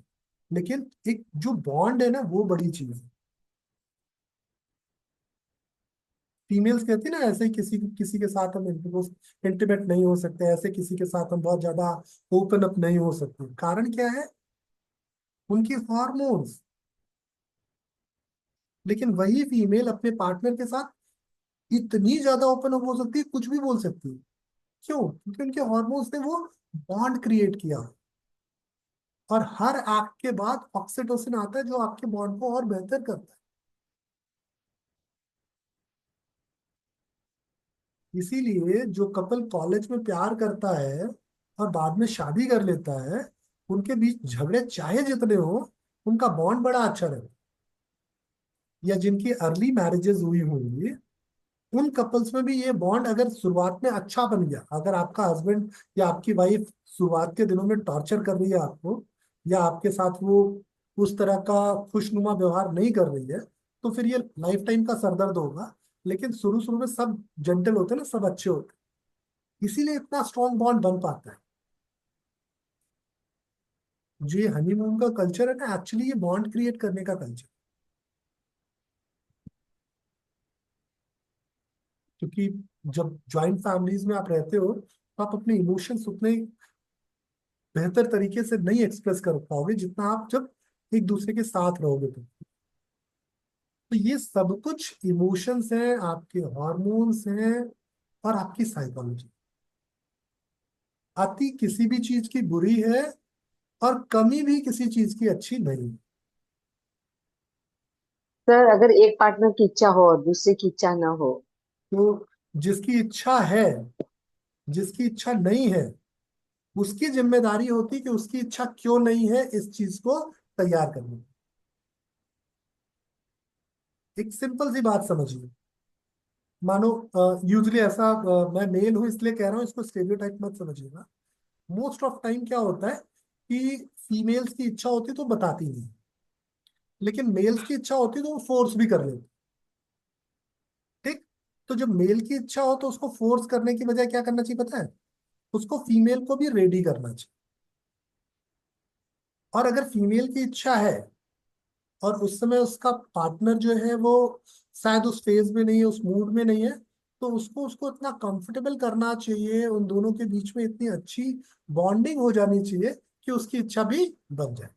लेकिन एक जो बॉन्ड है ना वो बड़ी चीज है। फीमेल्स कहती है ना, ऐसे ही किसी किसी के साथ हम इंटीमेट नहीं हो सकते, ऐसे किसी के साथ हम बहुत ज्यादा ओपन अप नहीं हो सकते। कारण क्या है? उनकी हॉर्मोन्स। लेकिन वही फीमेल अपने पार्टनर के साथ इतनी ज्यादा ओपन अप हो सकती है, कुछ भी बोल सकती है। क्यों? क्योंकि उनके हॉर्मोन्स ने वो बॉन्ड क्रिएट किया। और हर एक्ट के बाद ऑक्सीटोसिन आता है जो आपके बॉन्ड को और बेहतर करता है। इसीलिए जो कपल कॉलेज में प्यार करता है और बाद में शादी कर लेता है, उनके बीच झगड़े चाहे जितने हो, उनका बॉन्ड बड़ा अच्छा रहता है। या जिनकी अर्ली मैरिजेस हुई होंगी, उन कपल्स में भी ये बॉन्ड अगर शुरुआत में अच्छा बन गया, अगर आपका हस्बैंड या आपकी वाइफ शुरुआत के दिनों में टॉर्चर कर रही है आपको, या आपके साथ वो उस तरह का खुशनुमा व्यवहार नहीं कर रही है, तो फिर ये लाइफ टाइम का सरदर्द होगा। लेकिन शुरू शुरू में सब जेंटल होते हैं ना, सब अच्छे होते हैं, इसीलिए इतना स्ट्रॉन्ग बॉन्ड बन पाता है। जो ये हनीमून का कल्चर है ना, एक्चुअली ये बॉन्ड क्रिएट करने का कल्चर। क्योंकि जब ज्वाइंट फैमिलीज में आप रहते हो, तो आप अपने इमोशंस उतने बेहतर तरीके से नहीं एक्सप्रेस कर पाओगे जितना आप जब एक दूसरे के साथ रहोगे। तो ये सब कुछ इमोशंस हैं, आपके हॉर्मोन्स हैं, और आपकी साइकोलॉजी। अति किसी भी चीज की बुरी है, और कमी भी किसी चीज की अच्छी नहीं है। सर अगर एक पार्टनर की इच्छा हो और दूसरे की इच्छा ना हो? तो जिसकी इच्छा है, जिसकी इच्छा नहीं है, उसकी जिम्मेदारी होती कि उसकी इच्छा क्यों नहीं है इस चीज को तैयार करने की। एक सिंपल सी बात समझिए। मानो यूजली ऐसा, मैं मेल हूं इसलिए कह रहा हूं, इसको स्टेरियोटाइप मत समझिएगा। मोस्ट ऑफ टाइम क्या होता है कि फीमेल्स की इच्छा होती तो बताती नहीं, लेकिन मेल्स की इच्छा होती तो वो फोर्स भी कर लेते। ठीक? तो जब मेल की इच्छा हो तो उसको फोर्स करने की बजाय क्या करना चाहिए पता है? उसको फीमेल को भी रेडी करना चाहिए। और अगर फीमेल की इच्छा है और उस समय उसका पार्टनर जो है वो शायद उस फेज में नहीं है, उस मूड में नहीं है, तो उसको उसको इतना कंफर्टेबल करना चाहिए, उन दोनों के बीच में इतनी अच्छी बॉन्डिंग हो जानी चाहिए कि उसकी इच्छा भी बन जाए।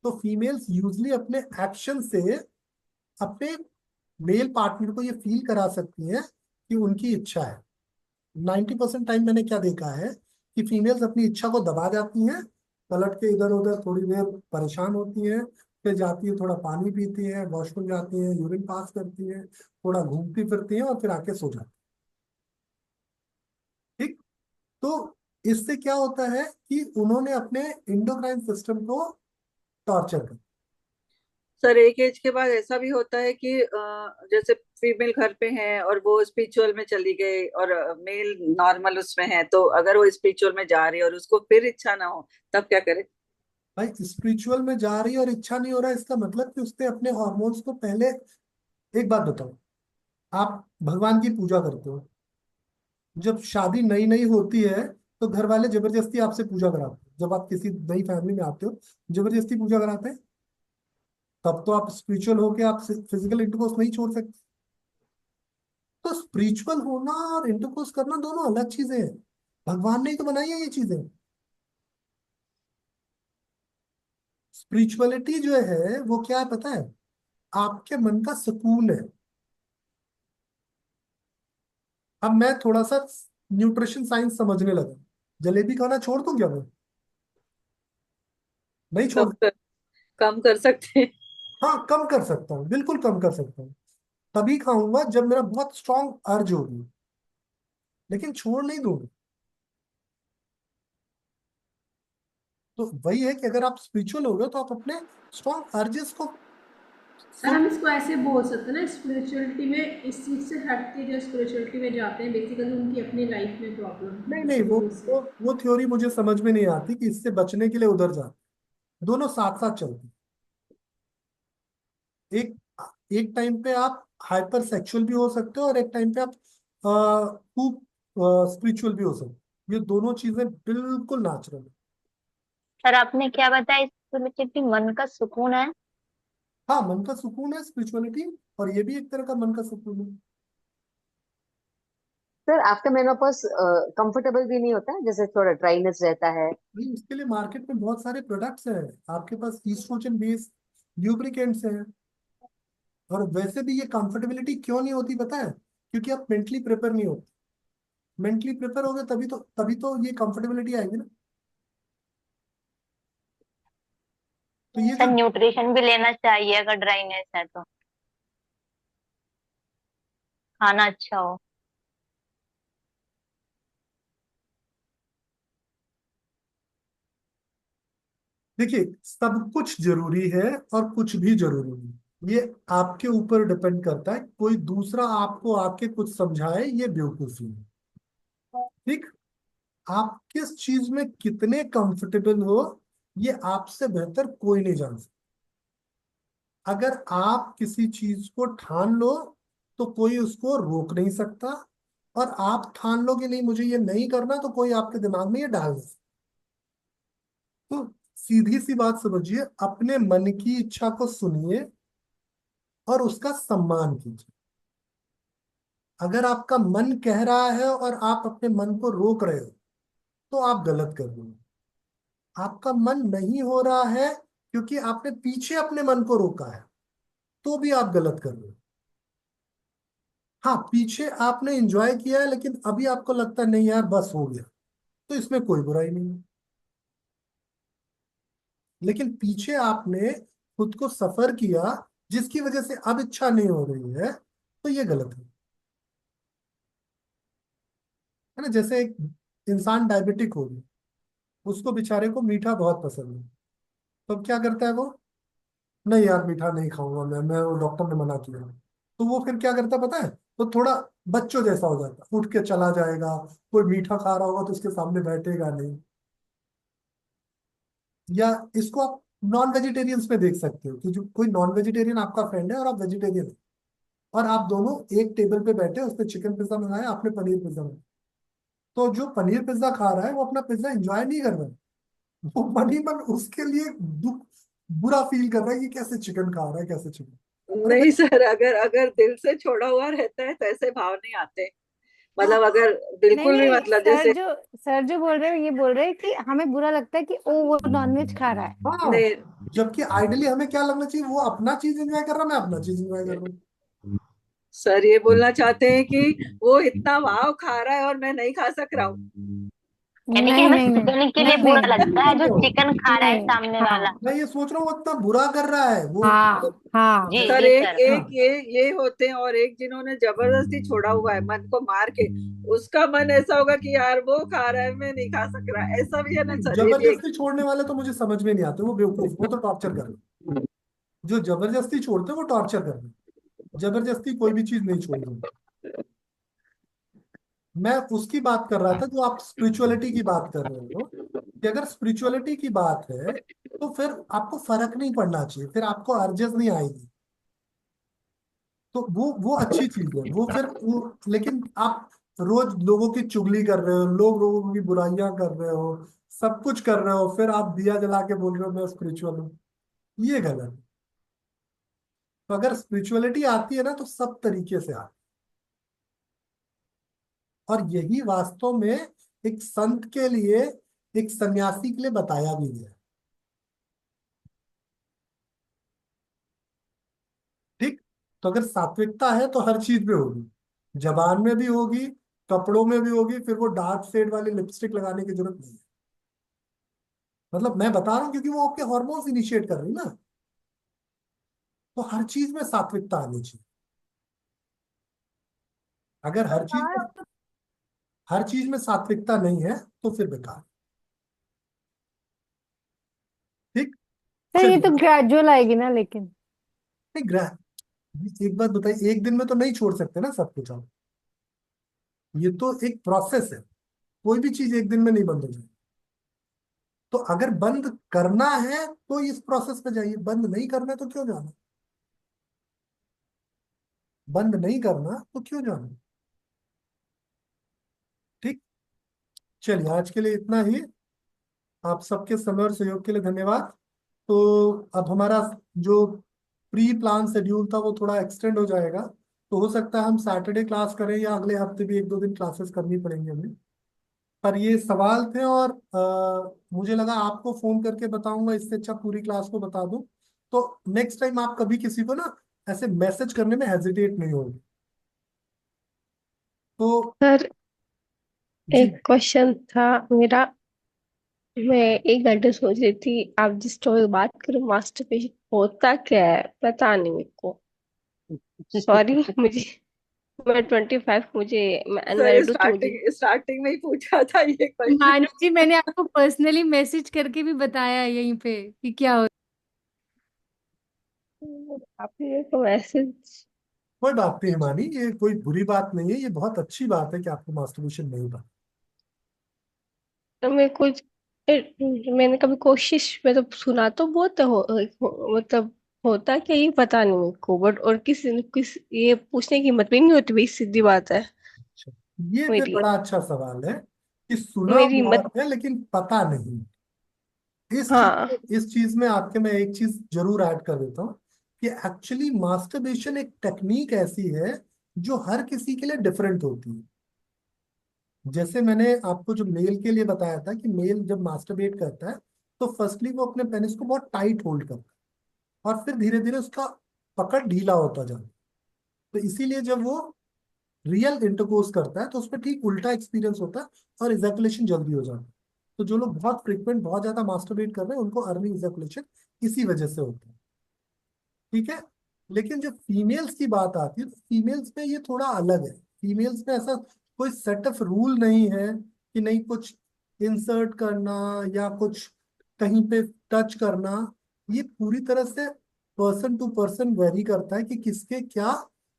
तो फीमेल्स यूजली अपने एक्शन से अपने मेल पार्टनर को ये फील करा सकती हैं कि उनकी इच्छा है। 90% टाइम मैंने क्या देखा है कि फीमेल्स अपनी इच्छा को दबा जाती हैं, पलट के इधर उधर थोड़ी देर परेशान होती हैं, फिर जाती है, थोड़ा पानी पीती है, वॉशरूम जाती है, यूरिन पास करती है, थोड़ा घूमती फिरती है, और फिर आके सो जाती है। ठीक? तो इससे क्या होता है कि उन्होंने अपने इंडोक्राइन सिस्टम को टॉर्चर कर। सर एक एज के बाद ऐसा भी होता है कि जैसे फीमेल घर पे है और वो स्पिरिचुअल में चली गई और मेल नॉर्मल उसमें है, तो अगर वो स्पिरिचुअल में जा रही है और उसको फिर इच्छा ना हो, तब क्या करे? भाई स्पिरिचुअल में जा रही है और इच्छा नहीं हो रहा है, इसका मतलब कि उसने अपने हॉर्मोन्स को पहले। एक बात बताओ, आप भगवान की पूजा करते हो, जब शादी नई नई होती है तो घर वाले जबरदस्ती आपसे पूजा कराते हैं। जब आप किसी नई फैमिली में आते हो, जबरदस्ती पूजा कराते हैं। तब तो आप स्पिरिचुअल होके आप फिजिकल इंटरकोर्स नहीं छोड़ सकते। तो स्पिरिचुअल होना और इंटरकोर्स करना दोनों अलग चीजें हैं। भगवान ने ही तो बनाई है ये चीजें। स्पिरिचुअलिटी जो है वो क्या है पता है? आपके मन का सुकून है। अब मैं थोड़ा सा न्यूट्रिशन साइंस समझने लगा, जलेबी खाना छोड़ दूं क्या मैं? नहीं कम छोड़। कर कम कर सकते हैं। हाँ, कम कर सकता हूँ, बिल्कुल कम कर सकता हूँ। तभी खाऊंगा जब मेरा बहुत स्ट्रांग अर्ज होगी, लेकिन छोड़ नहीं दूंगा। तो वही है कि अगर आप स्पिरिचुअल हो गए तो आप अपने स्ट्रांग अर्जेस को सर हम इसको ऐसे बोल सकते हैं ना, स्पिरिचुअलिटी में इस चीज़ से हट के जो स्पिरिचुअलिटी में जाते हैं बेसिकली उनकी अपनी लाइफ में प्रॉब्लम नहीं है नहीं, वो शुरू से। वो वो थ्योरी मुझे समझ में नहीं आती कि इससे बचने के लिए उधर जाते। दोनों साथ साथ चलते हैं। एक टाइम पे आप हाइपर सेक्सुअल भी हो सकते हो, और एक टाइम पे आप खूब स्पिरिचुअल भी हो सकते हो। ये दोनों चीजें बिल्कुल नेचुरल है। सर आपने क्या बताया, स्पिरिचुअलिटी मन का सुकून है? हाँ, मन का सुकून है स्पिरिचुअलिटी। और ये भी एक तरह का मन का सुकून है। सर आफ्टर मेनोपॉज कंफर्टेबल भी नहीं होता है, जैसे थोड़ा ड्राइनेस रहता है। नहीं, इसके लिए मार्केट में बहुत सारे प्रोडक्ट्स हैं। आपके पास ईस्ट्रोजन बेस्ड ल्यूब्रिकेंट्स हैं। और वैसे भी ये कंफर्टेबिलिटी क्यों नहीं होती पता है? क्योंकि आप मेंटली प्रिपेयर नहीं होते। मेंटली प्रिपेयर हो गए तभी तो ये कंफर्टेबिलिटी आएगी ना। तो ये सर जो न्यूट्रिशन भी लेना चाहिए अगर ड्राइनेस है तो, खाना अच्छा हो। देखिए, सब कुछ जरूरी है और कुछ भी जरूरी नहीं। ये आपके ऊपर डिपेंड करता है। कोई दूसरा आपको आके कुछ समझाए, ये बेवकूफी है। ठीक। आप किस चीज में कितने कंफर्टेबल हो, ये आपसे बेहतर कोई नहीं जान सकता। अगर आप किसी चीज को ठान लो तो कोई उसको रोक नहीं सकता। और आप ठान लो कि नहीं मुझे ये नहीं करना, तो कोई आपके दिमाग में ये डाल नहीं सकता। तो सीधी सी बात समझिए, अपने मन की इच्छा को सुनिए और उसका सम्मान कीजिए। अगर आपका मन कह रहा है और आप अपने मन को रोक रहे हो, तो आप गलत कर रहे हो। आपका मन नहीं हो रहा है क्योंकि आपने पीछे अपने मन को रोका है, तो भी आप गलत कर रहे हो। हाँ, पीछे आपने एंजॉय किया है लेकिन अभी आपको लगता है नहीं यार बस हो गया, तो इसमें कोई बुराई नहीं है। लेकिन पीछे आपने खुद को सफर किया जिसकी वजह से अब इच्छा नहीं हो रही है, तो ये गलत है ना। जैसे एक इंसान डायबिटिक हो गया, उसको बेचारे को मीठा बहुत पसंद है। तो अब क्या करता है वो? नहीं यार मीठा नहीं खाऊंगा मैं वो डॉक्टर ने मना किया। तो वो फिर क्या करता है पता है? तो थोड़ा बच्चों जैसा हो जाता है, उठ के चला जाएगा। कोई मीठा खा रहा होगा तो उसके सामने बैठेगा नहीं। या इसको आप नॉन वेजिटेरियंस में देख सकते हो कि जो कोई नॉन वेजिटेरियन आपका फ्रेंड है और आप वेजिटेरियन है, और आप दोनों एक टेबल पे बैठे, उसने चिकन पिज्जा मंगाया, आपने पनीर पिज्जा मंगाया। तो जो पनीर पिज्जा खा रहा है वो अपना पिज्जा एंजॉय नहीं कर रहा है। वो मन ही मन उसके लिए दुख, बुरा फील कर रहा है कि कैसे चिकन खा रहा है, कैसे चिकन। अरे भाई, नहीं सर, अगर अगर दिल से छोड़ा हुआ रहता है तो ऐसे भाव नहीं आते। हाँ मतलब अगर नहीं बिल्कुल भी, नहीं, मतलब सर जैसे जो सर जो बोल रहे हैं ये बोल रहे हैं कि हमें बुरा लगता है कि ओ वो नॉनवेज खा रहा है। हाँ, नहीं जबकि आइडियली हमें क्या लगना चाहिए? वो अपना चीज एंजॉय कर रहा है, मैं अपना चीज एंजॉय कर रहा हूँ। सर, ये बोलना चाहते हैं कि वो इतना वाव खा रहा है और मैं नहीं खा सक रहा हूँ। यानी कि नहीं हमें नहीं नहीं उन्हीं के लिए नहीं बुरा नहीं लगता है जो चिकन खा रहा है नहीं। सामने वाला। हाँ मैं ये सोच रहा हूँ वो इतना बुरा कर रहा है वो। हाँ हाँ। जी सर, जी एक सर। एक हाँ, ये होते हैं, और एक जिन्होंने जबरदस्ती छोड़ा हुआ है मन को मार के, उसका मन ऐसा होगा कि यार वो खा रहा है मैं नहीं खा सक रहा, ऐसा भी है ना नहीं, सर, ये भी एक। जबरदस्ती छोड़ने वाले तो मुझे समझ में नहीं आते, वो बेवकूफ, वो तो टॉर्चर कर रहे हैं। जो जबरदस्ती छोड़ते हैं वो टॉर्चर कर रहे हैं। जबरदस्ती कोई भी चीज नहीं छोड़। मैं उसकी बात कर रहा था जो आप स्पिरिचुअलिटी की बात कर रहे हो, कि अगर स्पिरिचुअलिटी की बात है तो फिर आपको फर्क नहीं पड़ना चाहिए, फिर आपको अर्जेस नहीं आएगी। तो वो अच्छी चीज है वो, फिर वो। लेकिन आप रोज लोगों की चुगली कर रहे हो, लोगों की बुराइयां कर रहे हो, सब कुछ कर रहे हो, फिर आप दिया जला के बोल रहे हो मैं स्पिरिचुअल हूँ, ये गलत है। तो अगर स्पिरिचुअलिटी आती है ना तो सब तरीके से आती है। और यही वास्तव में एक संत के लिए, एक सन्यासी के लिए बताया भी गया है। ठीक। तो अगर सात्विकता है तो हर चीज में होगी, जबान में भी होगी, कपड़ों में भी होगी। फिर वो डार्क शेड वाली लिपस्टिक लगाने की जरूरत नहीं है। मतलब मैं बता रहा हूँ क्योंकि वो आपके हॉर्मोन्स इनिशिएट कर रही है ना। तो हर चीज में सात्विकता आनी चाहिए। अगर हर चीज में सात्विकता नहीं है तो फिर बेकार। ठीक। सर ये तो चलिए, ग्रेजुअल आएगी ना लेकिन। नहीं एक बात बताइए, एक दिन में तो नहीं छोड़ सकते ना सब कुछ आप। ये तो एक प्रोसेस है, कोई भी चीज एक दिन में नहीं बंद हो जाए। तो अगर बंद करना है तो इस प्रोसेस पे जाइए, बंद नहीं करना है तो क्यों जाना? बंद नहीं करना तो क्यों जाना? ठीक। चलिए, आज के लिए इतना ही। आप सबके समय और सहयोग के लिए धन्यवाद। तो अब हमारा जो प्री प्लान शेड्यूल था वो थोड़ा एक्सटेंड हो जाएगा। तो हो सकता है हम सैटरडे क्लास करें या अगले हफ्ते भी 1-2 दिन क्लासेस करनी पड़ेंगे हमें। पर ये सवाल थे और मुझे लगा आपको फोन करके बताऊंगा, इससे अच्छा पूरी क्लास को बता दूं। तो नेक्स्ट टाइम आप कभी किसी को ना ऐसे मैसेज करने में हेजिटेट नहीं होगी। तो सर जी एक क्वेश्चन था मेरा। मैं एक घंटे सोच रही थी आप जिस टॉपिक बात करो मास्टरपेशन होता क्या है पता नहीं मेरे को। सॉरी मुझे मैं 25 मुझे मैं सर अनमैरिड हूँ तो मुझे स्टार्टिंग स्टार्टिंग में ही पूछा था ये मानव क्वेश्चन। जी, मैंने आपको पर्सनली मैसेज करके भी बताया है यहीं पे कि क्या हो। आपने मेरे को मैसेज। कोई बात नहीं हिमानी, ये कोई बुरी बात नहीं है, ये बहुत अच्छी बात है कि आपको मास्टरबेशन नहीं पता। तो मैं कुछ मैंने कभी कोशिश मतलब सुना तो बहुत मतलब होता क्या ये पता नहीं मेरे को बट और किस ये पूछने की हिम्मत भी नहीं होती भाई सीधी बात है अच्छा, ये फिर मेरी बड़ा अच्छा सवाल है कि सुना मेरी हिम्मत। बहुत है लेकिन पता नहीं। हाँ इस चीज में आपके मैं एक चीज जरूर ऐड कर देता हूँ कि एक्चुअली मास्टरबेशन एक टेक्निक ऐसी है जो हर किसी के लिए डिफरेंट होती है। जैसे मैंने आपको जो मेल के लिए बताया था कि मेल जब मास्टरबेट करता है तो फर्स्टली वो अपने पेनिस को बहुत टाइट होल्ड करता है और फिर धीरे धीरे उसका पकड़ ढीला होता जाता है। तो इसीलिए जब वो रियल इंटरकोर्स करता है तो उसमें ठीक उल्टा एक्सपीरियंस होता है और इजैकुलेशन जल्दी हो जाता है। तो जो लोग बहुत फ्रिक्वेंट बहुत ज्यादा मास्टरबेट कर रहे हैं उनको अर्ली इजैकुलेशन इसी वजह से होता है। ठीक है। लेकिन जब फीमेल्स की बात आती है तो फीमेल्स में ये थोड़ा अलग है। फीमेल्स में ऐसा कोई सेट ऑफ रूल नहीं है कि नहीं कुछ इंसर्ट करना या कुछ कहीं पे टच करना। ये पूरी तरह से पर्सन टू पर्सन वेरी करता है कि किसके क्या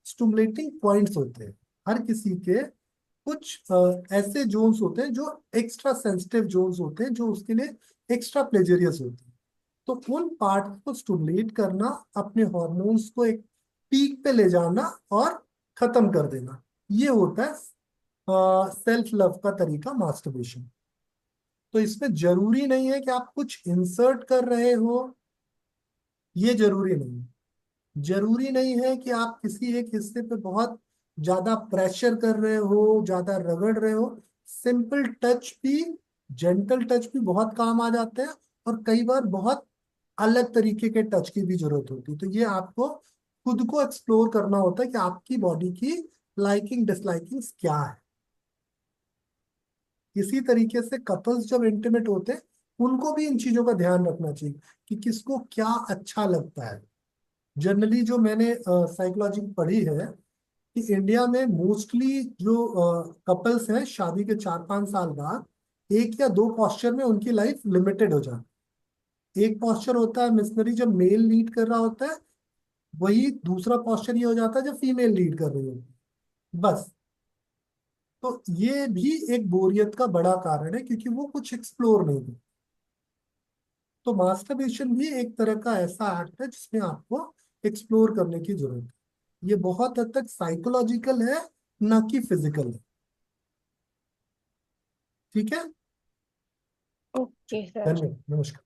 स्टिमुलेटिंग पॉइंट्स होते हैं। हर किसी के कुछ ऐसे जोन्स होते हैं जो एक्स्ट्रा सेंसिटिव जोन्स होते हैं जो उसके लिए एक्स्ट्रा प्लेजरियस होते हैं। तो उन पार्ट को स्टिमुलेट करना, अपने हॉर्मोन्स को एक पीक पे ले जाना और खत्म कर देना, ये होता है सेल्फ लव का तरीका मास्टरबेशन। तो इसमें जरूरी नहीं है कि आप कुछ इंसर्ट कर रहे हो, ये जरूरी नहीं है। जरूरी नहीं है कि आप किसी एक हिस्से पे बहुत ज्यादा प्रेशर कर रहे हो, ज्यादा रगड़ रहे हो। सिंपल टच भी, जेंटल टच भी बहुत काम आ जाते हैं और कई बार बहुत अलग तरीके के टच की भी जरूरत होती है। तो ये आपको खुद को एक्सप्लोर करना होता है कि आपकी बॉडी की लाइकिंग डिसलाइकिंग्स क्या है। इसी तरीके से कपल्स जब इंटीमेट होते हैं उनको भी इन चीजों का ध्यान रखना चाहिए कि किसको क्या अच्छा लगता है। जनरली जो मैंने साइकोलॉजी पढ़ी है कि इंडिया में मोस्टली जो कपल्स हैं शादी के 4-5 साल बाद एक या दो पॉस्चर में उनकी लाइफ लिमिटेड हो जाती है। एक पॉस्चर होता है मिशनरी जब मेल लीड कर रहा होता है, वही दूसरा पॉस्चर ये हो जाता है जब फीमेल लीड कर रही होती है। बस। तो ये भी एक बोरियत का बड़ा कारण है क्योंकि वो कुछ एक्सप्लोर नहीं करते। तो मास्टरबेशन भी एक तरह का ऐसा एक्ट है जिसमें आपको एक्सप्लोर करने की जरूरत है। ये बहुत हद तक साइकोलॉजिकल है, ना कि फिजिकल है। ठीक है। Okay sir. धन्यवाद, नमस्कार।